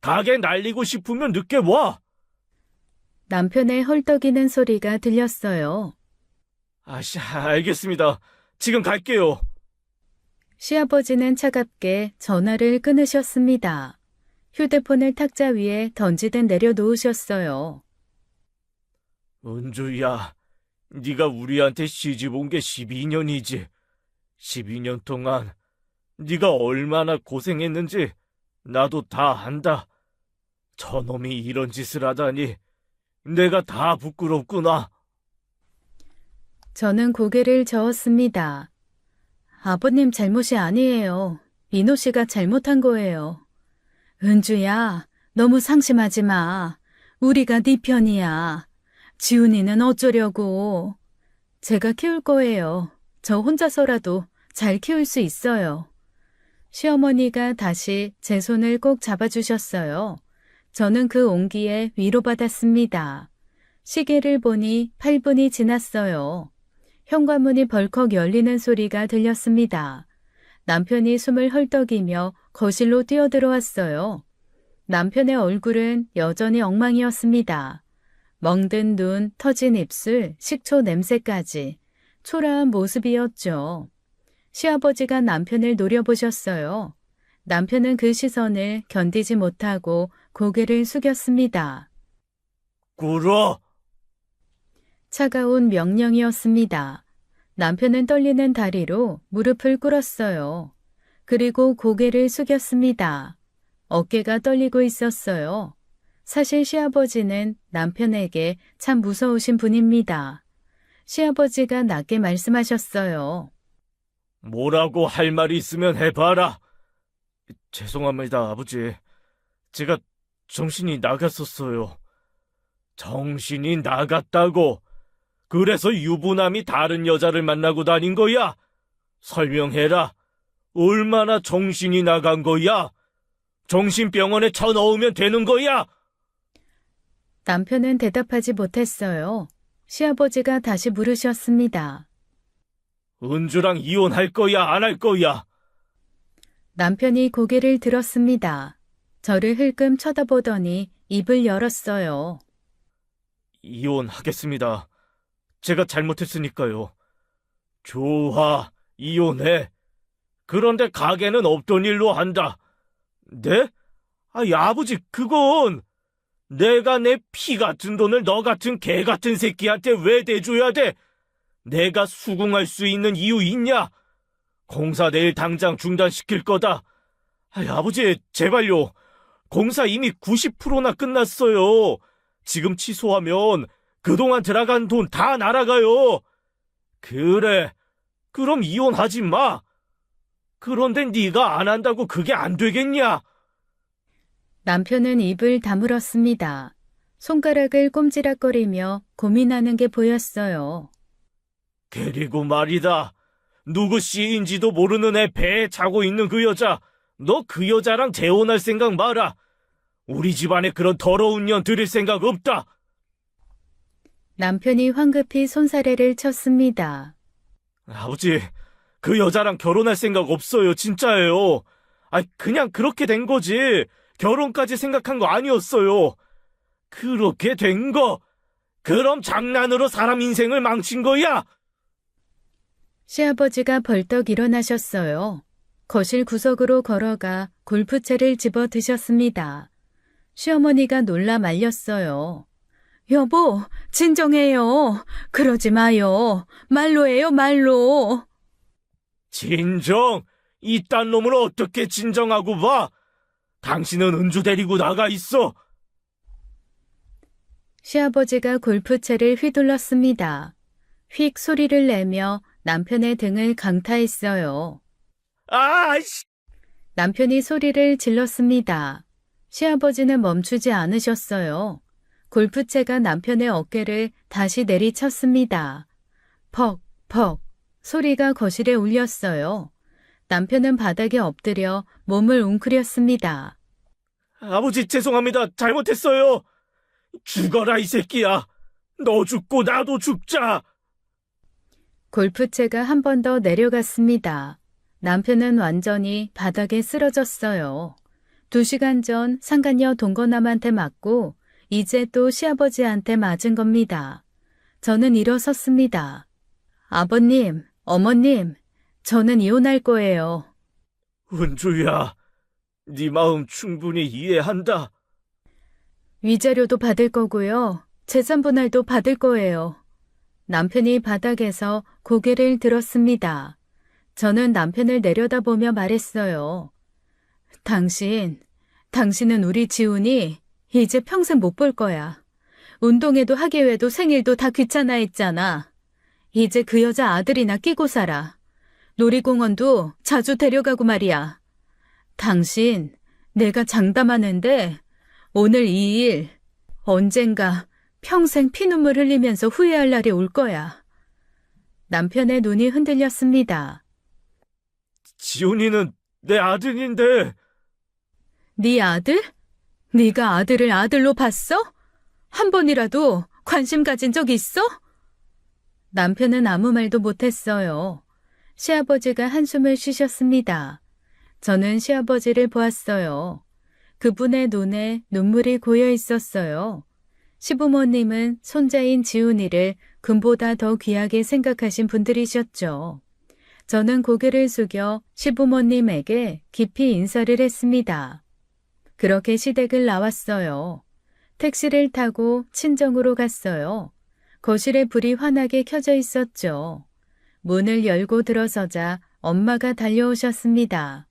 가게 날리고 싶으면 늦게 와. 남편의 헐떡이는 소리가 들렸어요. 알겠습니다. 지금 갈게요. 시아버지는 차갑게 전화를 끊으셨습니다. 휴대폰을 탁자 위에 던지듯 내려놓으셨어요. 은주야, 네가 우리한테 시집 온 게 12년이지. 12년 동안 네가 얼마나 고생했는지 나도 다 안다. 저놈이 이런 짓을 하다니 내가 다 부끄럽구나. 저는 고개를 저었습니다. 아버님 잘못이 아니에요. 민호 씨가 잘못한 거예요. 은주야, 너무 상심하지 마. 우리가 네 편이야. 지훈이는 어쩌려고. 제가 키울 거예요. 저 혼자서라도 잘 키울 수 있어요. 시어머니가 다시 제 손을 꼭 잡아주셨어요. 저는 그 온기에 위로받았습니다. 시계를 보니 8분이 지났어요. 현관문이 벌컥 열리는 소리가 들렸습니다. 남편이 숨을 헐떡이며 거실로 뛰어들어왔어요. 남편의 얼굴은 여전히 엉망이었습니다. 멍든 눈, 터진 입술, 식초 냄새까지 초라한 모습이었죠. 시아버지가 남편을 노려보셨어요. 남편은 그 시선을 견디지 못하고 고개를 숙였습니다. 꿇어! 차가운 명령이었습니다. 남편은 떨리는 다리로 무릎을 꿇었어요. 그리고 고개를 숙였습니다. 어깨가 떨리고 있었어요. 사실 시아버지는 남편에게 참 무서우신 분입니다. 시아버지가 낮게 말씀하셨어요. 뭐라고 할 말이 있으면 해봐라. 죄송합니다, 아버지. 제가 정신이 나갔었어요. 정신이 나갔다고. 그래서 유부남이 다른 여자를 만나고 다닌 거야? 설명해라. 얼마나 정신이 나간 거야? 정신병원에 쳐넣으면 되는 거야? 남편은 대답하지 못했어요. 시아버지가 다시 물으셨습니다. 은주랑 이혼할 거야, 안 할 거야? 남편이 고개를 들었습니다. 저를 흘끔 쳐다보더니 입을 열었어요. 이혼하겠습니다. 제가 잘못했으니까요. 좋아, 이혼해. 그런데 가게는 없던 일로 한다. 네? 아이, 아버지, 그건 내가 내 피 같은 돈을 너 같은 개 같은 새끼한테 왜 대줘야 돼? 내가 수긍할 수 있는 이유 있냐? 공사 내일 당장 중단시킬 거다. 아이, 아버지, 제발요. 공사 이미 90%나 끝났어요. 지금 취소하면 그동안 들어간 돈 다 날아가요. 그래, 그럼 이혼하지 마. 그런데 네가 안 한다고 그게 안 되겠냐? 남편은 입을 다물었습니다. 손가락을 꼼지락거리며 고민하는 게 보였어요. 그리고 말이다. 누구 씨인지도 모르는 애 배에 차고 있는 그 여자. 너 그 여자랑 재혼할 생각 마라. 우리 집안에 그런 더러운 년 들일 생각 없다. 남편이 황급히 손사래를 쳤습니다. 아버지, 그 여자랑 결혼할 생각 없어요. 진짜예요. 그냥 그렇게 된 거지. 결혼까지 생각한 거 아니었어요. 그렇게 된 거. 그럼 장난으로 사람 인생을 망친 거야? 시아버지가 벌떡 일어나셨어요. 거실 구석으로 걸어가 골프채를 집어 드셨습니다. 시어머니가 놀라 말렸어요. 여보, 진정해요. 그러지 마요. 말로 해요, 말로. 진정? 이딴 놈을 어떻게 진정하고 봐? 당신은 은주 데리고 나가 있어. 시아버지가 골프채를 휘둘렀습니다. 휙 소리를 내며 남편의 등을 강타했어요. 아이씨! 남편이 소리를 질렀습니다. 시아버지는 멈추지 않으셨어요. 골프채가 남편의 어깨를 다시 내리쳤습니다. 퍽, 퍽 소리가 거실에 울렸어요. 남편은 바닥에 엎드려 몸을 웅크렸습니다. 아버지, 죄송합니다. 잘못했어요. 죽어라, 이 새끼야. 너 죽고 나도 죽자. 골프채가 한 번 더 내려갔습니다. 남편은 완전히 바닥에 쓰러졌어요. 2시간 전 상간녀 동거남한테 맞고 이제 또 시아버지한테 맞은 겁니다. 저는 일어섰습니다. 아버님, 어머님, 저는 이혼할 거예요. 은주야, 네 마음 충분히 이해한다. 위자료도 받을 거고요. 재산분할도 받을 거예요. 남편이 바닥에서 고개를 들었습니다. 저는 남편을 내려다보며 말했어요. 당신은 우리 지훈이 이제 평생 못 볼 거야. 운동회도 학예회도 생일도 다 귀찮아했잖아. 이제 그 여자 아들이나 끼고 살아. 놀이공원도 자주 데려가고 말이야. 당신, 내가 장담하는데 오늘 이 일 언젠가 평생 피눈물 흘리면서 후회할 날이 올 거야. 남편의 눈이 흔들렸습니다. 지훈이는 내 아들인데. 네 아들? 네가 아들을 아들로 봤어? 한 번이라도 관심 가진 적 있어? 남편은 아무 말도 못했어요. 시아버지가 한숨을 쉬셨습니다. 저는 시아버지를 보았어요. 그분의 눈에 눈물이 고여 있었어요. 시부모님은 손자인 지훈이를 금보다 더 귀하게 생각하신 분들이셨죠. 저는 고개를 숙여 시부모님에게 깊이 인사를 했습니다. 그렇게 시댁을 나왔어요. 택시를 타고 친정으로 갔어요. 거실에 불이 환하게 켜져 있었죠. 문을 열고 들어서자 엄마가 달려오셨습니다.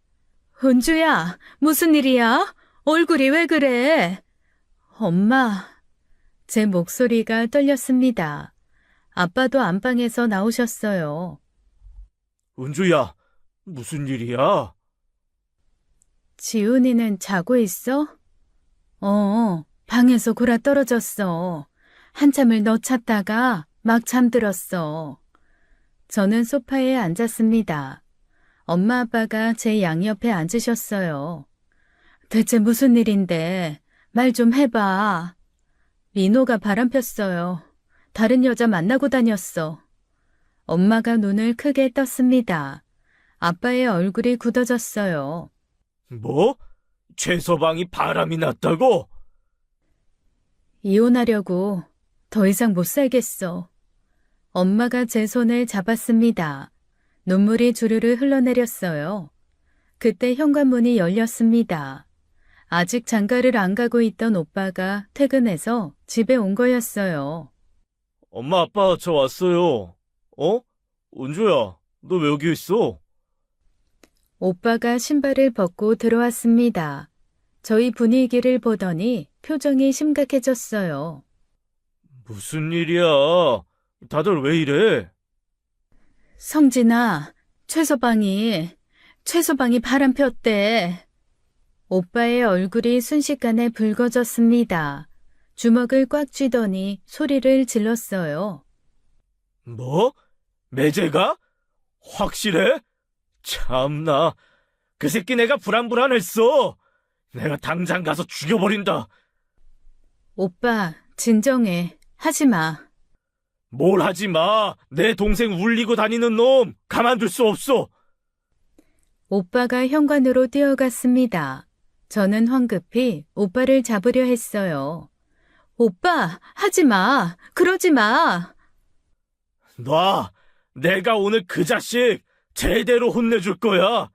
은주야, 무슨 일이야? 얼굴이 왜 그래? 엄마, 제 목소리가 떨렸습니다. 아빠도 안방에서 나오셨어요. 은주야, 무슨 일이야? 지훈이는 자고 있어? 방에서 골아 떨어졌어. 한참을 너 찾다가 막 잠들었어. 저는 소파에 앉았습니다. 엄마 아빠가 제 양옆에 앉으셨어요. 대체 무슨 일인데 말 좀 해봐. 민호가 바람 폈어요. 다른 여자 만나고 다녔어. 엄마가 눈을 크게 떴습니다. 아빠의 얼굴이 굳어졌어요. 뭐? 최서방이 바람이 났다고? 이혼하려고. 더 이상 못 살겠어. 엄마가 제 손을 잡았습니다. 눈물이 주르르 흘러내렸어요. 그때 현관문이 열렸습니다. 아직 장가를 안 가고 있던 오빠가 퇴근해서 집에 온 거였어요. 엄마, 아빠, 저 왔어요. 어? 은주야, 너 왜 여기 있어? 오빠가 신발을 벗고 들어왔습니다. 저희 분위기를 보더니 표정이 심각해졌어요. 무슨 일이야? 다들 왜 이래? 성진아, 최서방이 바람 폈대. 오빠의 얼굴이 순식간에 붉어졌습니다. 주먹을 꽉 쥐더니 소리를 질렀어요. 뭐? 매제가? 확실해? 참나, 그 새끼 내가 불안불안했어. 내가 당장 가서 죽여버린다. 오빠, 진정해. 하지 마. 뭘 하지 마. 내 동생 울리고 다니는 놈 가만둘 수 없어. 오빠가 현관으로 뛰어갔습니다. 저는 황급히 오빠를 잡으려 했어요. 오빠, 하지 마. 그러지 마. 놔. 내가 오늘 그 자식 제대로 혼내줄 거야.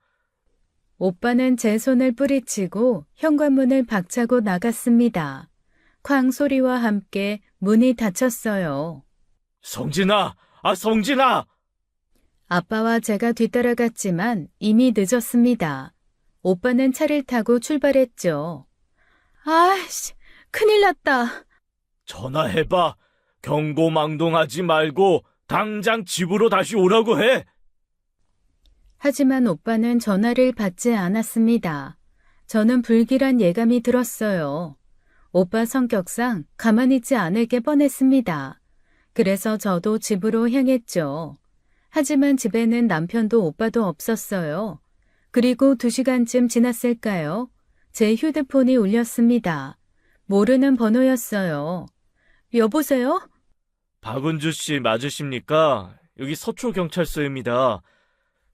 오빠는 제 손을 뿌리치고 현관문을 박차고 나갔습니다. 쾅 소리와 함께 문이 닫혔어요. 성진아, 성진아. 아빠와 제가 뒤따라갔지만 이미 늦었습니다. 오빠는 차를 타고 출발했죠. 아이씨, 큰일 났다. 전화해봐. 경고망동하지 말고 당장 집으로 다시 오라고 해. 하지만 오빠는 전화를 받지 않았습니다. 저는 불길한 예감이 들었어요. 오빠 성격상 가만히 있지 않을 게 뻔했습니다. 그래서 저도 집으로 향했죠. 하지만 집에는 남편도 오빠도 없었어요. 그리고 2시간쯤 지났을까요? 제 휴대폰이 울렸습니다. 모르는 번호였어요. 여보세요? 박은주 씨 맞으십니까? 여기 서초경찰서입니다.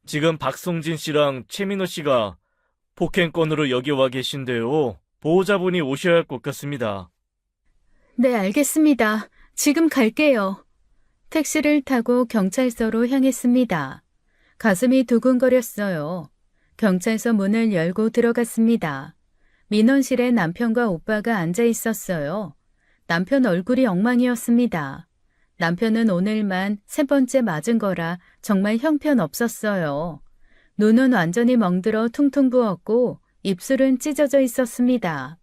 지금 박성진 씨랑 최민호 씨가 폭행건으로 여기 와 계신데요. 보호자분이 오셔야 할 것 같습니다. 네, 알겠습니다. 지금 갈게요. 택시를 타고 경찰서로 향했습니다. 가슴이 두근거렸어요. 경찰서 문을 열고 들어갔습니다. 민원실에 남편과 오빠가 앉아 있었어요. 남편 얼굴이 엉망이었습니다. 남편은 오늘만 3번째 맞은 거라 정말 형편없었어요. 눈은 완전히 멍들어 퉁퉁 부었고 입술은 찢어져 있었습니다.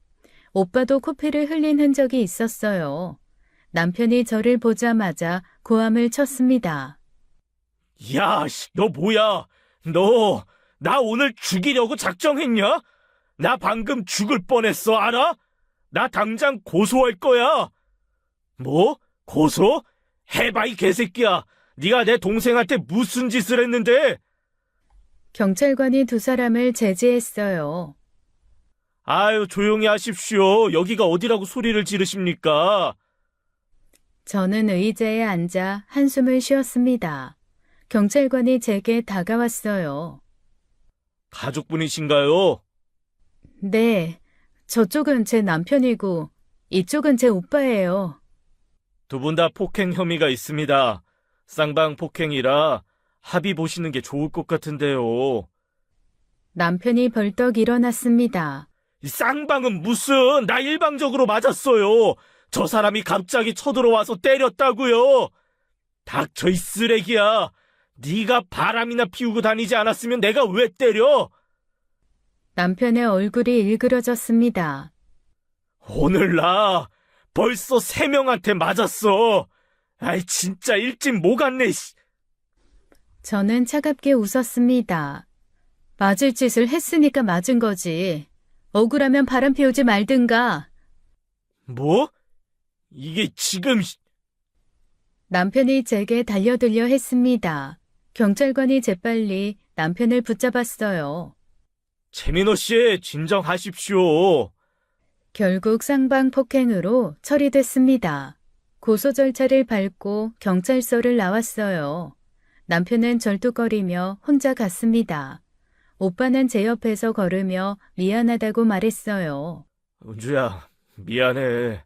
오빠도 코피를 흘린 흔적이 있었어요. 남편이 저를 보자마자 고함을 쳤습니다. 야, 너 뭐야? 너, 나 오늘 죽이려고 작정했냐? 나 방금 죽을 뻔했어, 알아? 나 당장 고소할 거야. 뭐? 고소? 해봐, 이 개새끼야. 네가 내 동생한테 무슨 짓을 했는데? 경찰관이 2사람을 제지했어요. 아유, 조용히 하십시오. 여기가 어디라고 소리를 지르십니까? 저는 의자에 앉아 한숨을 쉬었습니다. 경찰관이 제게 다가왔어요. 가족분이신가요? 네, 저쪽은 제 남편이고 이쪽은 제 오빠예요. 두 분 다 폭행 혐의가 있습니다. 쌍방 폭행이라 합의 보시는 게 좋을 것 같은데요. 남편이 벌떡 일어났습니다. 이 쌍방은 무슨 나 일방적으로 맞았어요. 저 사람이 갑자기 쳐들어와서 때렸다고요. 닥쳐 이 쓰레기야. 네가 바람이나 피우고 다니지 않았으면 내가 왜 때려? 남편의 얼굴이 일그러졌습니다. 오늘 나 벌써 3명한테 맞았어. 아이 진짜 일진 못 갔네. 씨. 저는 차갑게 웃었습니다. 맞을 짓을 했으니까 맞은 거지. 억울하면 바람 피우지 말든가. 뭐? 이게 지금 남편이 제게 달려들려 했습니다. 경찰관이 재빨리 남편을 붙잡았어요. 최민호 씨 진정하십시오. 결국 쌍방 폭행으로 처리됐습니다. 고소 절차를 밟고 경찰서를 나왔어요. 남편은 절뚝거리며 혼자 갔습니다. 오빠는 제 옆에서 걸으며 미안하다고 말했어요. 은주야, 미안해.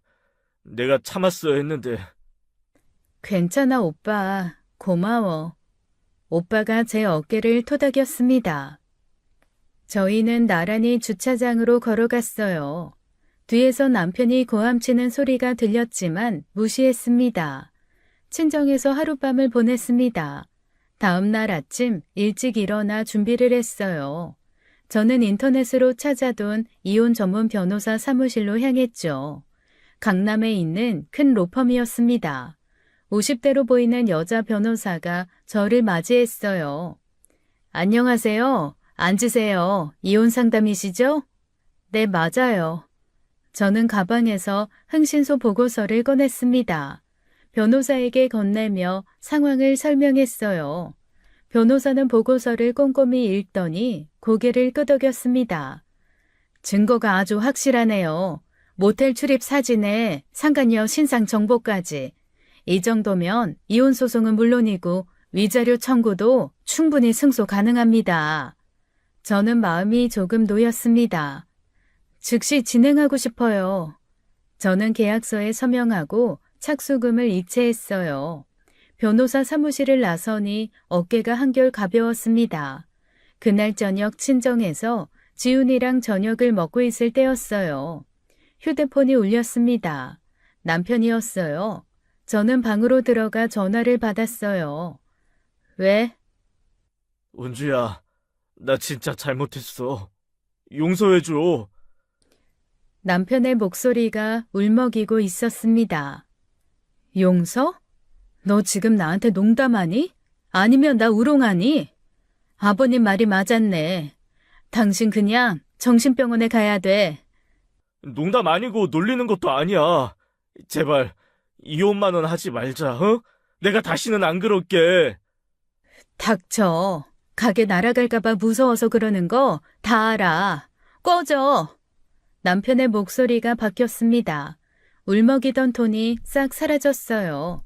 내가 참았어야 했는데. 괜찮아, 오빠. 고마워. 오빠가 제 어깨를 토닥였습니다. 저희는 나란히 주차장으로 걸어갔어요. 뒤에서 남편이 고함치는 소리가 들렸지만 무시했습니다. 친정에서 하룻밤을 보냈습니다. 다음 날 아침 일찍 일어나 준비를 했어요. 저는 인터넷으로 찾아둔 이혼 전문 변호사 사무실로 향했죠. 강남에 있는 큰 로펌이었습니다. 50대로 보이는 여자 변호사가 저를 맞이했어요. 안녕하세요. 앉으세요. 이혼 상담이시죠? 네, 맞아요. 저는 가방에서 흥신소 보고서를 꺼냈습니다. 변호사에게 건네며 상황을 설명했어요. 변호사는 보고서를 꼼꼼히 읽더니 고개를 끄덕였습니다. 증거가 아주 확실하네요. 모텔 출입 사진에 상간녀 신상 정보까지. 이 정도면 이혼 소송은 물론이고 위자료 청구도 충분히 승소 가능합니다. 저는 마음이 조금 놓였습니다. 즉시 진행하고 싶어요. 저는 계약서에 서명하고 착수금을 이체했어요. 변호사 사무실을 나서니 어깨가 한결 가벼웠습니다. 그날 저녁 친정에서 지훈이랑 저녁을 먹고 있을 때였어요. 휴대폰이 울렸습니다. 남편이었어요. 저는 방으로 들어가 전화를 받았어요. 왜? 은주야, 나 진짜 잘못했어. 용서해줘. 남편의 목소리가 울먹이고 있었습니다. 용서? 너 지금 나한테 농담하니? 아니면 나 우롱하니? 아버님 말이 맞았네. 당신 그냥 정신병원에 가야 돼. 농담 아니고 놀리는 것도 아니야. 제발 이혼만은 하지 말자, 어? 내가 다시는 안 그럴게. 닥쳐. 가게 날아갈까봐 무서워서 그러는 거 다 알아. 꺼져. 남편의 목소리가 바뀌었습니다. 울먹이던 톤이 싹 사라졌어요.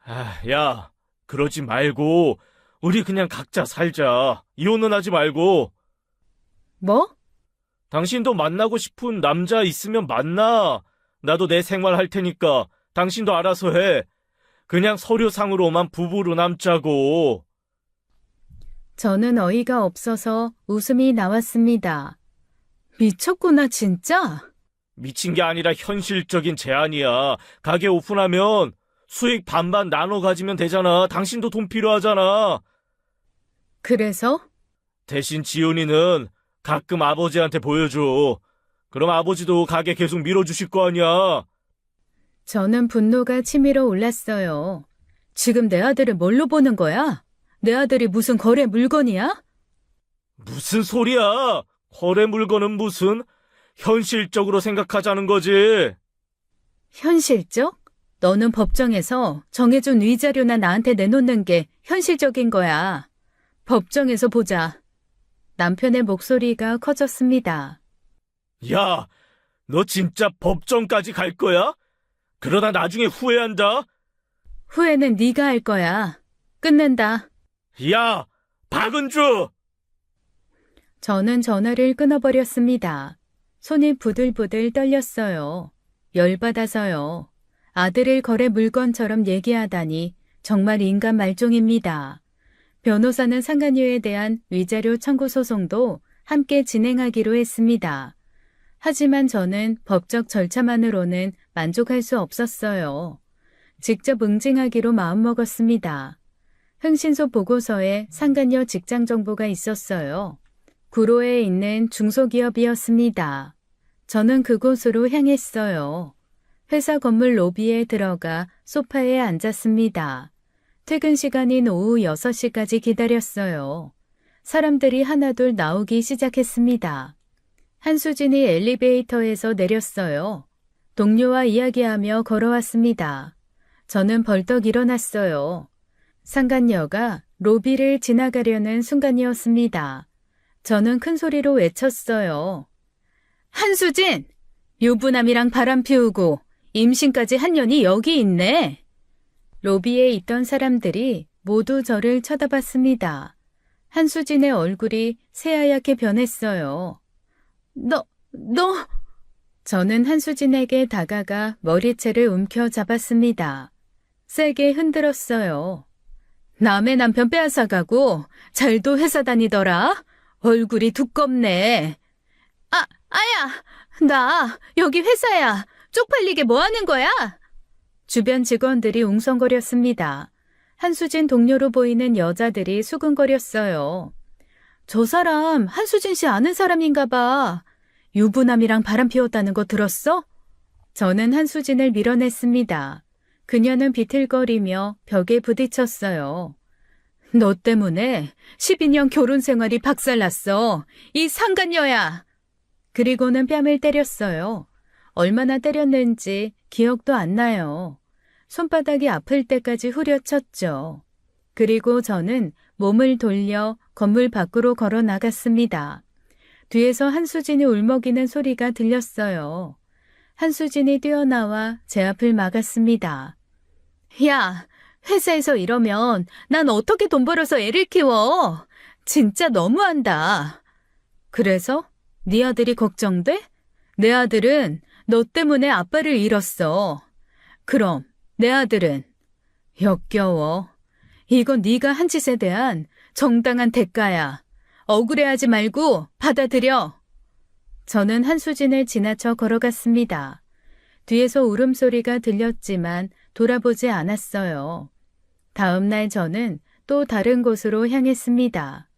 아, 야, 그러지 말고 우리 그냥 각자 살자. 이혼은 하지 말고. 뭐? 당신도 만나고 싶은 남자 있으면 만나. 나도 내 생활 할 테니까 당신도 알아서 해. 그냥 서류상으로만 부부로 남자고. 저는 어이가 없어서 웃음이 나왔습니다. 미쳤구나, 진짜? 미친 게 아니라 현실적인 제안이야. 가게 오픈하면 수익 반반 나눠 가지면 되잖아. 당신도 돈 필요하잖아. 그래서? 대신 지훈이는 가끔 아버지한테 보여줘. 그럼 아버지도 가게 계속 밀어주실 거 아니야. 저는 분노가 치밀어 올랐어요. 지금 내 아들을 뭘로 보는 거야? 내 아들이 무슨 거래 물건이야? 무슨 소리야? 거래 물건은 무슨? 현실적으로 생각하자는 거지. 현실적? 너는 법정에서 정해준 위자료나 나한테 내놓는 게 현실적인 거야. 법정에서 보자. 남편의 목소리가 커졌습니다. 야, 너 진짜 법정까지 갈 거야? 그러다 나중에 후회한다. 후회는 네가 할 거야. 끝낸다. 야, 박은주! 저는 전화를 끊어버렸습니다. 손이 부들부들 떨렸어요. 열받아서요. 아들을 거래 물건처럼 얘기하다니 정말 인간 말종입니다. 변호사는 상간녀에 대한 위자료 청구 소송도 함께 진행하기로 했습니다. 하지만 저는 법적 절차만으로는 만족할 수 없었어요. 직접 응징하기로 마음먹었습니다. 흥신소 보고서에 상간녀 직장 정보가 있었어요. 구로에 있는 중소기업이었습니다. 저는 그곳으로 향했어요. 회사 건물 로비에 들어가 소파에 앉았습니다. 퇴근 시간인 오후 6시까지 기다렸어요. 사람들이 하나둘 나오기 시작했습니다. 한수진이 엘리베이터에서 내렸어요. 동료와 이야기하며 걸어왔습니다. 저는 벌떡 일어났어요. 상간녀가 로비를 지나가려는 순간이었습니다. 저는 큰 소리로 외쳤어요. 한수진! 유부남이랑 바람 피우고 임신까지 한 년이 여기 있네. 로비에 있던 사람들이 모두 저를 쳐다봤습니다. 한수진의 얼굴이 새하얗게 변했어요. 너! 저는 한수진에게 다가가 머리채를 움켜잡았습니다. 세게 흔들었어요. 남의 남편 빼앗아가고 잘도 회사 다니더라. 얼굴이 두껍네. 아야! 나 여기 회사야. 쪽팔리게 뭐 하는 거야? 주변 직원들이 웅성거렸습니다. 한수진 동료로 보이는 여자들이 수근거렸어요. 저 사람 한수진 씨 아는 사람인가 봐. 유부남이랑 바람 피웠다는 거 들었어? 저는 한수진을 밀어냈습니다. 그녀는 비틀거리며 벽에 부딪혔어요. 너 때문에 12년 결혼 생활이 박살났어. 이 상간녀야. 그리고는 뺨을 때렸어요. 얼마나 때렸는지 기억도 안 나요. 손바닥이 아플 때까지 후려쳤죠. 그리고 저는 몸을 돌려 건물 밖으로 걸어 나갔습니다. 뒤에서 한수진이 울먹이는 소리가 들렸어요. 한수진이 뛰어나와 제 앞을 막았습니다. 야, 회사에서 이러면 난 어떻게 돈 벌어서 애를 키워? 진짜 너무한다. 그래서 네 아들이 걱정돼? 내 아들은 너 때문에 아빠를 잃었어. 그럼 내 아들은? 역겨워. 이건 네가 한 짓에 대한 정당한 대가야. 억울해하지 말고 받아들여. 저는 한수진을 지나쳐 걸어갔습니다. 뒤에서 울음소리가 들렸지만 돌아보지 않았어요. 다음 날 저는 또 다른 곳으로 향했습니다.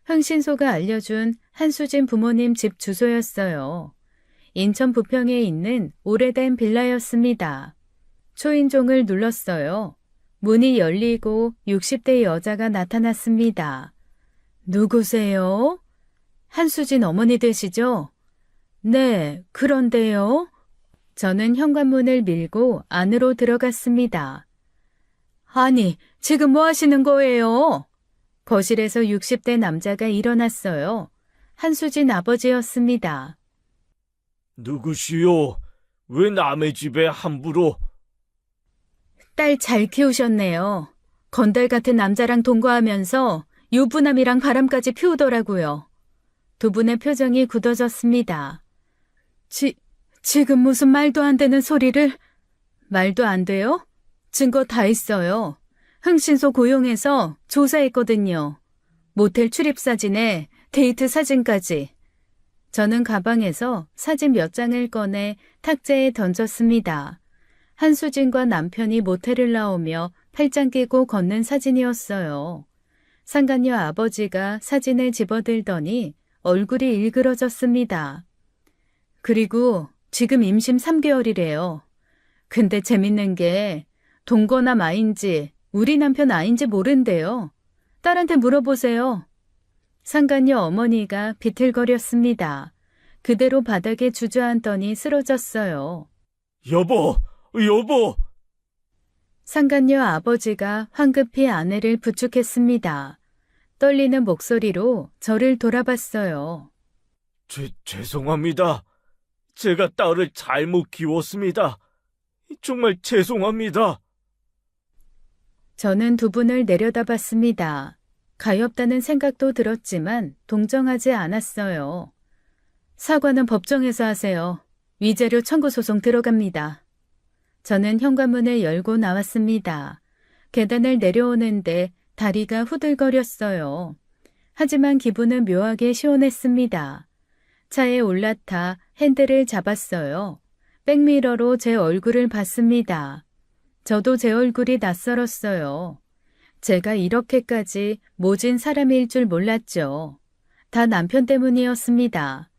흥신소가 알려준 한수진 부모님 집 주소였어요. 인천 부평에 있는 오래된 빌라였습니다. 초인종을 눌렀어요. 문이 열리고 60대 여자가 나타났습니다. 누구세요? 한수진 어머니 되시죠? 네, 그런데요. 저는 현관문을 밀고 안으로 들어갔습니다. 아니, 지금 뭐 하시는 거예요? 거실에서 60대 남자가 일어났어요. 한수진 아버지였습니다. 누구시오? 왜 남의 집에 함부로? 딸 잘 키우셨네요. 건달 같은 남자랑 동거하면서 유부남이랑 바람까지 피우더라고요. 두 분의 표정이 굳어졌습니다. 지금 무슨 말도 안 되는 소리를? 말도 안 돼요? 증거 다 있어요. 흥신소 고용해서 조사했거든요. 모텔 출입사진에 데이트 사진까지. 저는 가방에서 사진 몇 장을 꺼내 탁자에 던졌습니다. 한수진과 남편이 모텔을 나오며 팔짱 끼고 걷는 사진이었어요. 상간녀 아버지가 사진을 집어들더니 얼굴이 일그러졌습니다. 그리고 지금 임신 3개월이래요. 근데 재밌는 게 동거나 마인지 우리 남편 아인지 모른대요. 딸한테 물어보세요. 상간녀 어머니가 비틀거렸습니다. 그대로 바닥에 주저앉더니 쓰러졌어요. 여보! 상간녀 아버지가 황급히 아내를 부축했습니다. 떨리는 목소리로 저를 돌아봤어요. 죄송합니다. 제가 딸을 잘못 키웠습니다. 정말 죄송합니다. 저는 두 분을 내려다봤습니다. 가엾다는 생각도 들었지만 동정하지 않았어요. 사과는 법정에서 하세요. 위자료 청구 소송 들어갑니다. 저는 현관문을 열고 나왔습니다. 계단을 내려오는데 다리가 후들거렸어요. 하지만 기분은 묘하게 시원했습니다. 차에 올라타 핸들을 잡았어요. 백미러로 제 얼굴을 봤습니다. 저도 제 얼굴이 낯설었어요. 제가 이렇게까지 모진 사람일 줄 몰랐죠. 다 남편 때문이었습니다.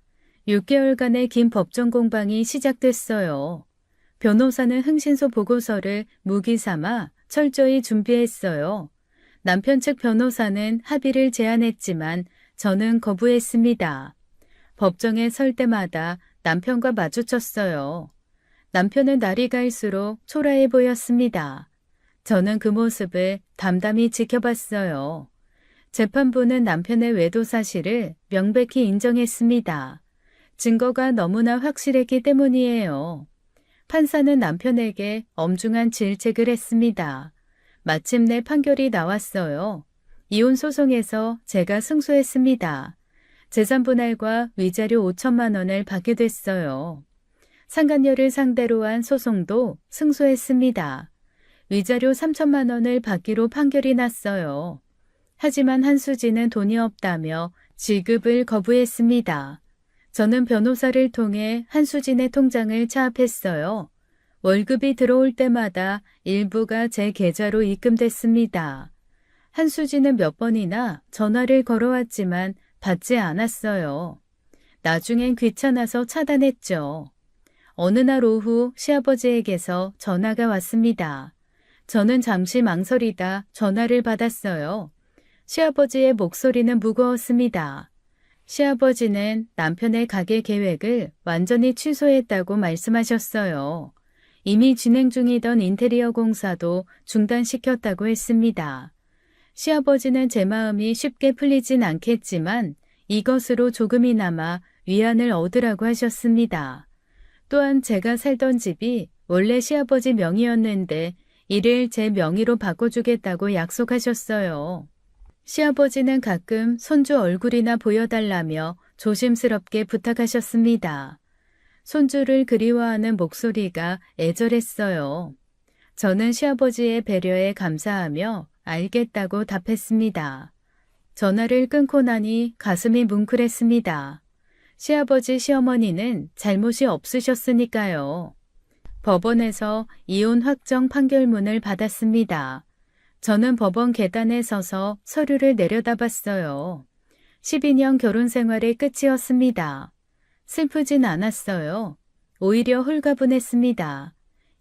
6개월간의 긴 법정 공방이 시작됐어요. 변호사는 흥신소 보고서를 무기 삼아 철저히 준비했어요. 남편 측 변호사는 합의를 제안했지만 저는 거부했습니다. 법정에 설 때마다 남편과 마주쳤어요. 남편은 날이 갈수록 초라해 보였습니다. 저는 그 모습을 담담히 지켜봤어요. 재판부는 남편의 외도 사실을 명백히 인정했습니다. 증거가 너무나 확실했기 때문이에요. 판사는 남편에게 엄중한 질책을 했습니다. 마침내 판결이 나왔어요. 이혼 소송에서 제가 승소했습니다. 재산 분할과 위자료 5천만 원을 받게 됐어요. 상간녀를 상대로 한 소송도 승소했습니다. 위자료 3천만 원을 받기로 판결이 났어요. 하지만 한수진은 돈이 없다며 지급을 거부했습니다. 저는 변호사를 통해 한수진의 통장을 차압했어요. 월급이 들어올 때마다 일부가 제 계좌로 입금됐습니다. 한수진은 몇 번이나 전화를 걸어왔지만 받지 않았어요. 나중엔 귀찮아서 차단했죠. 어느 날 오후 시아버지에게서 전화가 왔습니다. 저는 잠시 망설이다 전화를 받았어요. 시아버지의 목소리는 무거웠습니다. 시아버지는 남편의 가게 계획을 완전히 취소했다고 말씀하셨어요. 이미 진행 중이던 인테리어 공사도 중단시켰다고 했습니다. 시아버지는 제 마음이 쉽게 풀리진 않겠지만 이것으로 조금이나마 위안을 얻으라고 하셨습니다. 또한 제가 살던 집이 원래 시아버지 명의였는데 이를 제 명의로 바꿔주겠다고 약속하셨어요. 시아버지는 가끔 손주 얼굴이나 보여달라며 조심스럽게 부탁하셨습니다. 손주를 그리워하는 목소리가 애절했어요. 저는 시아버지의 배려에 감사하며 알겠다고 답했습니다. 전화를 끊고 나니 가슴이 뭉클했습니다. 시아버지 시어머니는 잘못이 없으셨으니까요. 법원에서 이혼 확정 판결문을 받았습니다. 저는 법원 계단에 서서 서류를 내려다봤어요. 12년 결혼 생활의 끝이었습니다. 슬프진 않았어요. 오히려 홀가분했습니다.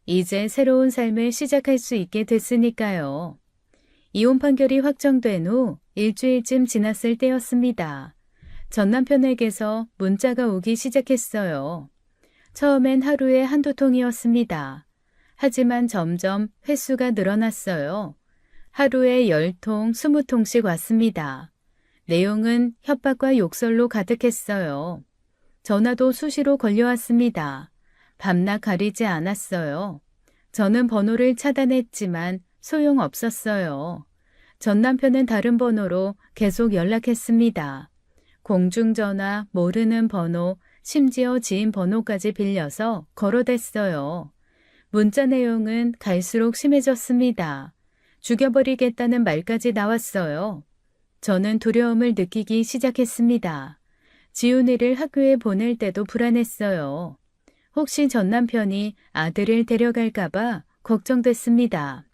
이제 새로운 삶을 시작할 수 있게 됐으니까요. 이혼 판결이 확정된 후 일주일쯤 지났을 때였습니다. 전 남편에게서 문자가 오기 시작했어요. 처음엔 하루에 한두 통이었습니다. 하지만 점점 횟수가 늘어났어요. 하루에 10통, 20통씩 왔습니다. 내용은 협박과 욕설로 가득했어요. 전화도 수시로 걸려왔습니다. 밤낮 가리지 않았어요. 저는 번호를 차단했지만 소용없었어요. 전 남편은 다른 번호로 계속 연락했습니다. 공중전화, 모르는 번호, 심지어 지인 번호까지 빌려서 걸어댔어요. 문자 내용은 갈수록 심해졌습니다. 죽여버리겠다는 말까지 나왔어요. 저는 두려움을 느끼기 시작했습니다. 지훈이를 학교에 보낼 때도 불안했어요. 혹시 전 남편이 아들을 데려갈까봐 걱정됐습니다.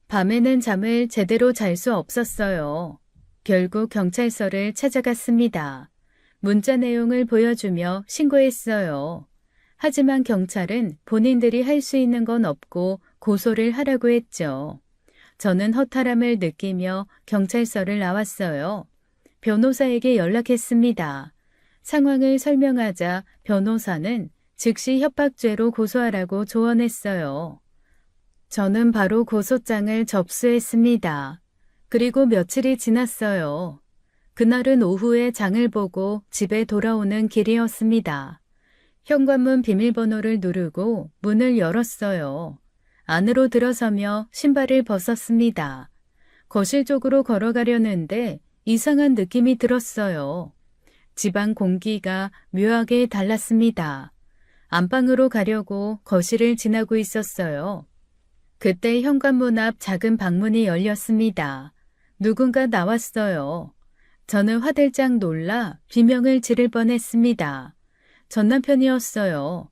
밤에는 잠을 제대로 잘 수 없었어요. 결국 경찰서를 찾아갔습니다. 문자 내용을 보여주며 신고했어요. 하지만 경찰은 본인들이 할 수 있는 건 없고 고소를 하라고 했죠. 저는 허탈함을 느끼며 경찰서를 나왔어요. 변호사에게 연락했습니다. 상황을 설명하자 변호사는 즉시 협박죄로 고소하라고 조언했어요. 저는 바로 고소장을 접수했습니다. 그리고 며칠이 지났어요. 그날은 오후에 장을 보고 집에 돌아오는 길이었습니다. 현관문 비밀번호를 누르고 문을 열었어요. 안으로 들어서며 신발을 벗었습니다. 거실 쪽으로 걸어가려는데 이상한 느낌이 들었어요. 집안 공기가 묘하게 달랐습니다. 안방으로 가려고 거실을 지나고 있었어요. 그때 현관문 앞 작은 방문이 열렸습니다. 누군가 나왔어요. 저는 화들짝 놀라 비명을 지를 뻔했습니다. 전 남편이었어요.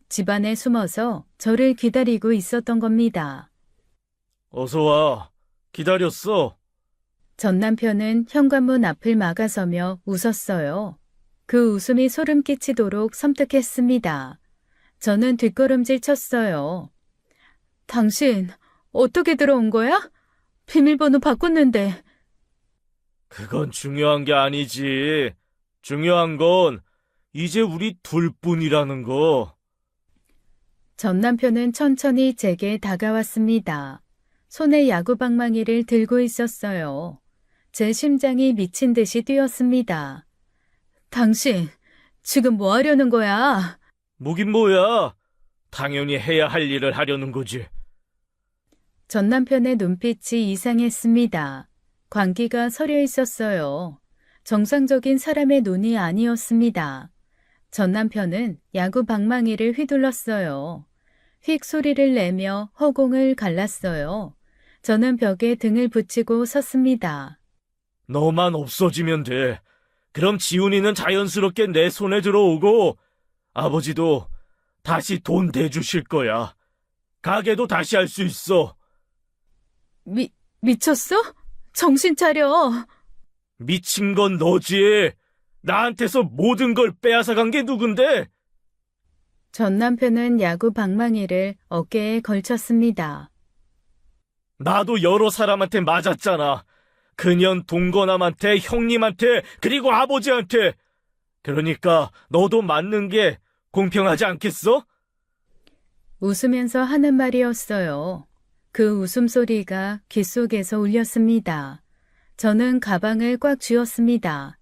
집안에 숨어서 저를 기다리고 있었던 겁니다. 어서 와. 기다렸어. 전 남편은 현관문 앞을 막아서며 웃었어요. 그 웃음이 소름 끼치도록 섬뜩했습니다. 저는 뒷걸음질 쳤어요. 당신 어떻게 들어온 거야? 비밀번호 바꿨는데. 그건 중요한 게 아니지. 중요한 건 이제 우리 둘뿐이라는 거. 전 남편은 천천히 제게 다가왔습니다. 손에 야구방망이를 들고 있었어요. 제 심장이 미친 듯이 뛰었습니다. 당신, 지금 뭐 하려는 거야? 뭐긴 뭐야. 당연히 해야 할 일을 하려는 거지. 전 남편의 눈빛이 이상했습니다. 광기가 서려 있었어요. 정상적인 사람의 눈이 아니었습니다. 전 남편은 야구 방망이를 휘둘렀어요. 휙 소리를 내며 허공을 갈랐어요. 저는 벽에 등을 붙이고 섰습니다. 너만 없어지면 돼. 그럼 지훈이는 자연스럽게 내 손에 들어오고 아버지도 다시 돈 대주실 거야. 가게도 다시 할 수 있어. 미쳤어? 정신 차려. 미친 건 너지. 나한테서 모든 걸 빼앗아 간 게 누군데? 전 남편은 야구 방망이를 어깨에 걸쳤습니다. 나도 여러 사람한테 맞았잖아. 그년 동거남한테, 형님한테, 그리고 아버지한테. 그러니까 너도 맞는 게 공평하지 않겠어? 웃으면서 하는 말이었어요. 그 웃음소리가 귓속에서 울렸습니다. 저는 가방을 꽉 쥐었습니다.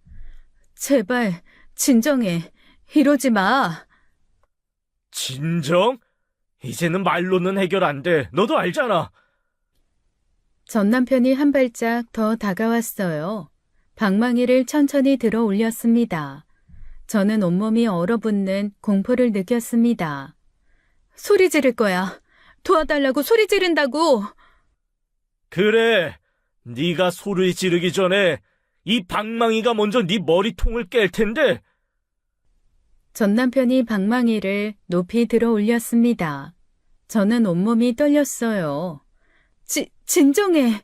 제발 진정해. 이러지 마. 진정? 이제는 말로는 해결 안 돼. 너도 알잖아. 전 남편이 한 발짝 더 다가왔어요. 방망이를 천천히 들어 올렸습니다. 저는 온몸이 얼어붙는 공포를 느꼈습니다. 소리 지를 거야. 도와달라고 소리 지른다고. 그래. 네가 소리 지르기 전에 이 방망이가 먼저 네 머리통을 깰 텐데. 전 남편이 방망이를 높이 들어 올렸습니다. 저는 온몸이 떨렸어요. 진정해.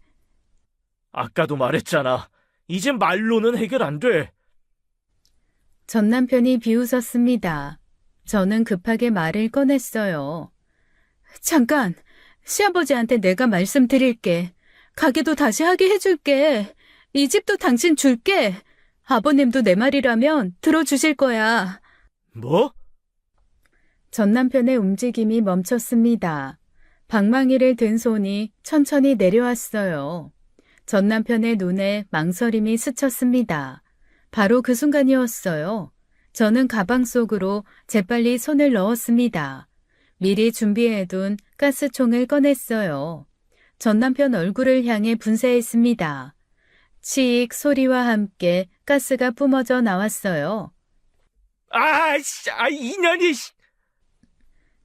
아까도 말했잖아. 이제 말로는 해결 안 돼. 전 남편이 비웃었습니다. 저는 급하게 말을 꺼냈어요. 잠깐, 시아버지한테 내가 말씀드릴게. 가게도 다시 하게 해줄게. 이 집도 당신 줄게. 아버님도 내 말이라면 들어주실 거야. 뭐? 전 남편의 움직임이 멈췄습니다. 방망이를 든 손이 천천히 내려왔어요. 전 남편의 눈에 망설임이 스쳤습니다. 바로 그 순간이었어요. 저는 가방 속으로 재빨리 손을 넣었습니다. 미리 준비해둔 가스총을 꺼냈어요. 전 남편 얼굴을 향해 분사했습니다. 치익 소리와 함께 가스가 뿜어져 나왔어요. 이년이!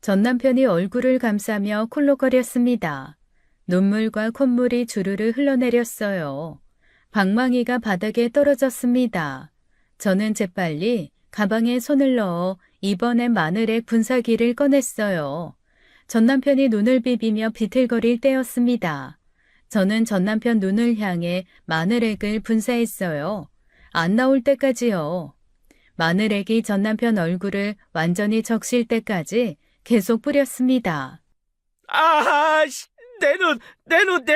전 남편이 얼굴을 감싸며 콜록거렸습니다. 눈물과 콧물이 주르르 흘러내렸어요. 방망이가 바닥에 떨어졌습니다. 저는 재빨리 가방에 손을 넣어 이번엔 마늘액 분사기를 꺼냈어요. 전 남편이 눈을 비비며 비틀거릴 때였습니다. 저는 전 남편 눈을 향해 마늘액을 분사했어요. 안 나올 때까지요. 마늘액이 전 남편 얼굴을 완전히 적실 때까지 계속 뿌렸습니다. 내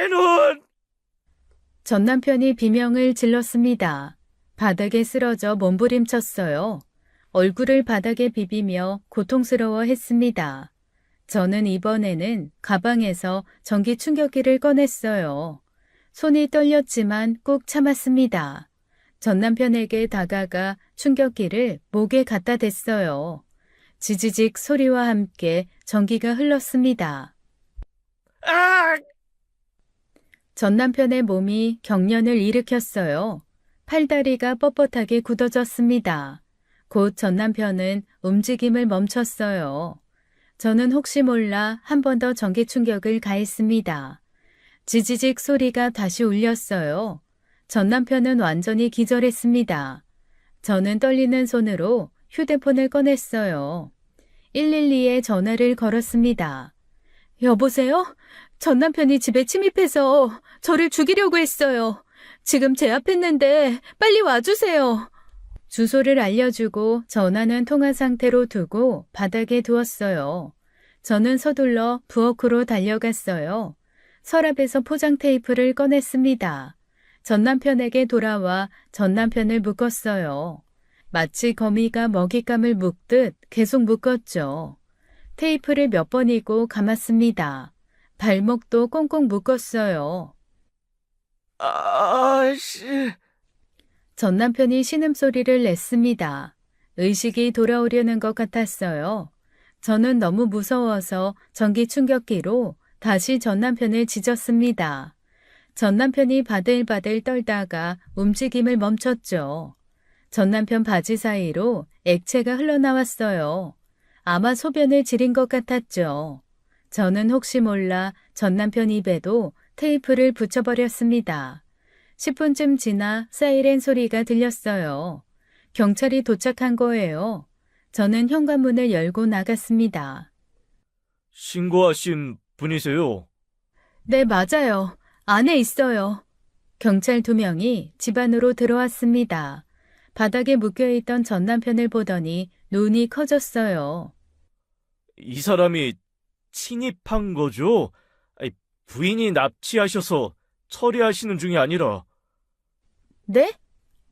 눈! 전 남편이 비명을 질렀습니다. 바닥에 쓰러져 몸부림쳤어요. 얼굴을 바닥에 비비며 고통스러워했습니다. 저는 이번에는 가방에서 전기 충격기를 꺼냈어요. 손이 떨렸지만 꾹 참았습니다. 전 남편에게 다가가 충격기를 목에 갖다 댔어요. 지지직 소리와 함께 전기가 흘렀습니다. 전 남편의 몸이 경련을 일으켰어요. 팔다리가 뻣뻣하게 굳어졌습니다. 곧 전 남편은 움직임을 멈췄어요. 저는 혹시 몰라 한 번 더 전기 충격을 가했습니다. 지지직 소리가 다시 울렸어요. 전 남편은 완전히 기절했습니다. 저는 떨리는 손으로 휴대폰을 꺼냈어요. 112에 전화를 걸었습니다. 여보세요? 전 남편이 집에 침입해서 저를 죽이려고 했어요. 지금 제 앞에 있는데 빨리 와주세요. 주소를 알려주고 전화는 통화 상태로 두고 바닥에 두었어요. 저는 서둘러 부엌으로 달려갔어요. 서랍에서 포장 테이프를 꺼냈습니다. 전 남편에게 돌아와 전 남편을 묶었어요. 마치 거미가 먹잇감을 묶듯 계속 묶었죠. 테이프를 몇 번이고 감았습니다. 발목도 꽁꽁 묶었어요. 아씨. 전 남편이 신음소리를 냈습니다. 의식이 돌아오려는 것 같았어요. 저는 너무 무서워서 전기 충격기로 다시 전 남편을 짖었습니다. 전 남편이 바들바들 떨다가 움직임을 멈췄죠. 전 남편 바지 사이로 액체가 흘러나왔어요. 아마 소변을 지린 것 같았죠. 저는 혹시 몰라 전 남편 입에도 테이프를 붙여버렸습니다. 10분쯤 지나 사이렌 소리가 들렸어요. 경찰이 도착한 거예요. 저는 현관문을 열고 나갔습니다. 신고하신 분이세요? 네, 맞아요. 안에 있어요. 경찰 2명이 집 안으로 들어왔습니다. 바닥에 묶여있던 전 남편을 보더니 눈이 커졌어요. 이 사람이 침입한 거죠? 아니, 부인이 납치하셔서 처리하시는 중이 아니라. 네?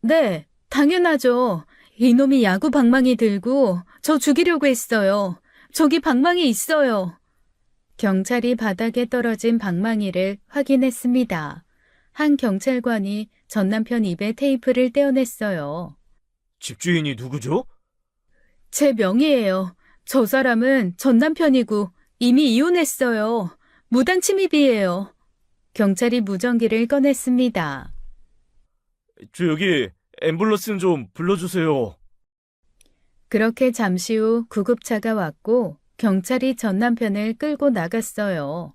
네, 당연하죠. 이놈이 야구 방망이 들고 저 죽이려고 했어요. 저기 방망이 있어요. 경찰이 바닥에 떨어진 방망이를 확인했습니다. 한 경찰관이 전 남편 입에 테이프를 떼어냈어요. 집주인이 누구죠? 제 명의예요. 저 사람은 전 남편이고 이미 이혼했어요. 무단 침입이에요. 경찰이 무전기를 꺼냈습니다. 저 여기 앰뷸런스 좀 불러주세요. 그렇게 잠시 후 구급차가 왔고 경찰이 전 남편을 끌고 나갔어요.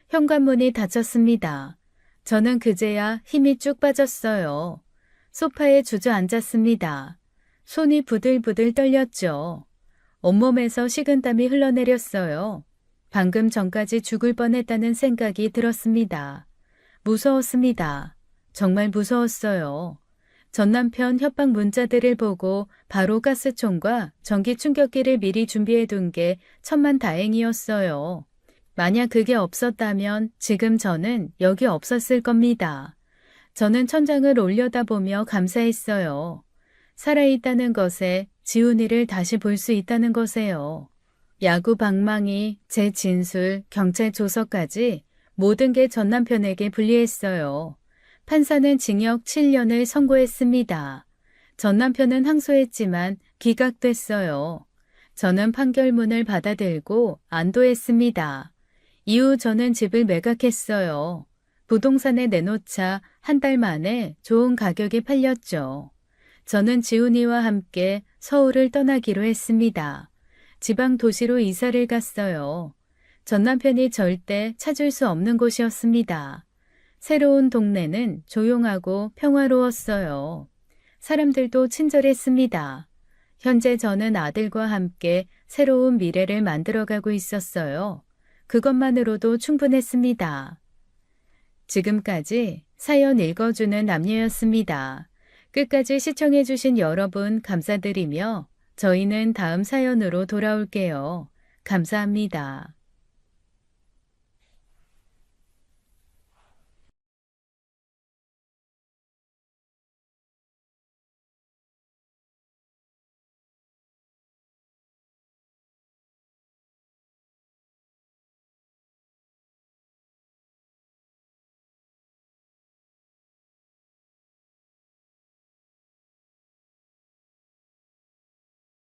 현관문이 닫혔습니다. 저는 그제야 힘이 쭉 빠졌어요. 소파에 주저앉았습니다. 손이 부들부들 떨렸죠. 온몸에서 식은땀이 흘러내렸어요. 방금 전까지 죽을 뻔했다는 생각이 들었습니다. 무서웠습니다. 정말 무서웠어요. 전 남편 협박 문자들을 보고 바로 가스총과 전기 충격기를 미리 준비해 둔 게 천만다행이었어요. 만약 그게 없었다면 지금 저는 여기 없었을 겁니다. 저는 천장을 올려다보며 감사했어요. 살아있다는 것에 지훈이를 다시 볼 수 있다는 것에요. 야구 방망이, 제 진술, 경찰 조서까지 모든 게 전 남편에게 불리했어요. 판사는 징역 7년을 선고했습니다. 전 남편은 항소했지만 기각됐어요. 저는 판결문을 받아들고 안도했습니다. 이후 저는 집을 매각했어요. 부동산에 내놓자 한 달 만에 좋은 가격에 팔렸죠. 저는 지훈이와 함께 서울을 떠나기로 했습니다. 지방 도시로 이사를 갔어요. 전 남편이 절대 찾을 수 없는 곳이었습니다. 새로운 동네는 조용하고 평화로웠어요. 사람들도 친절했습니다. 현재 저는 아들과 함께 새로운 미래를 만들어가고 있었어요. 그것만으로도 충분했습니다. 지금까지 사연 읽어주는 남녀였습니다. 끝까지 시청해주신 여러분 감사드리며 저희는 다음 사연으로 돌아올게요. 감사합니다.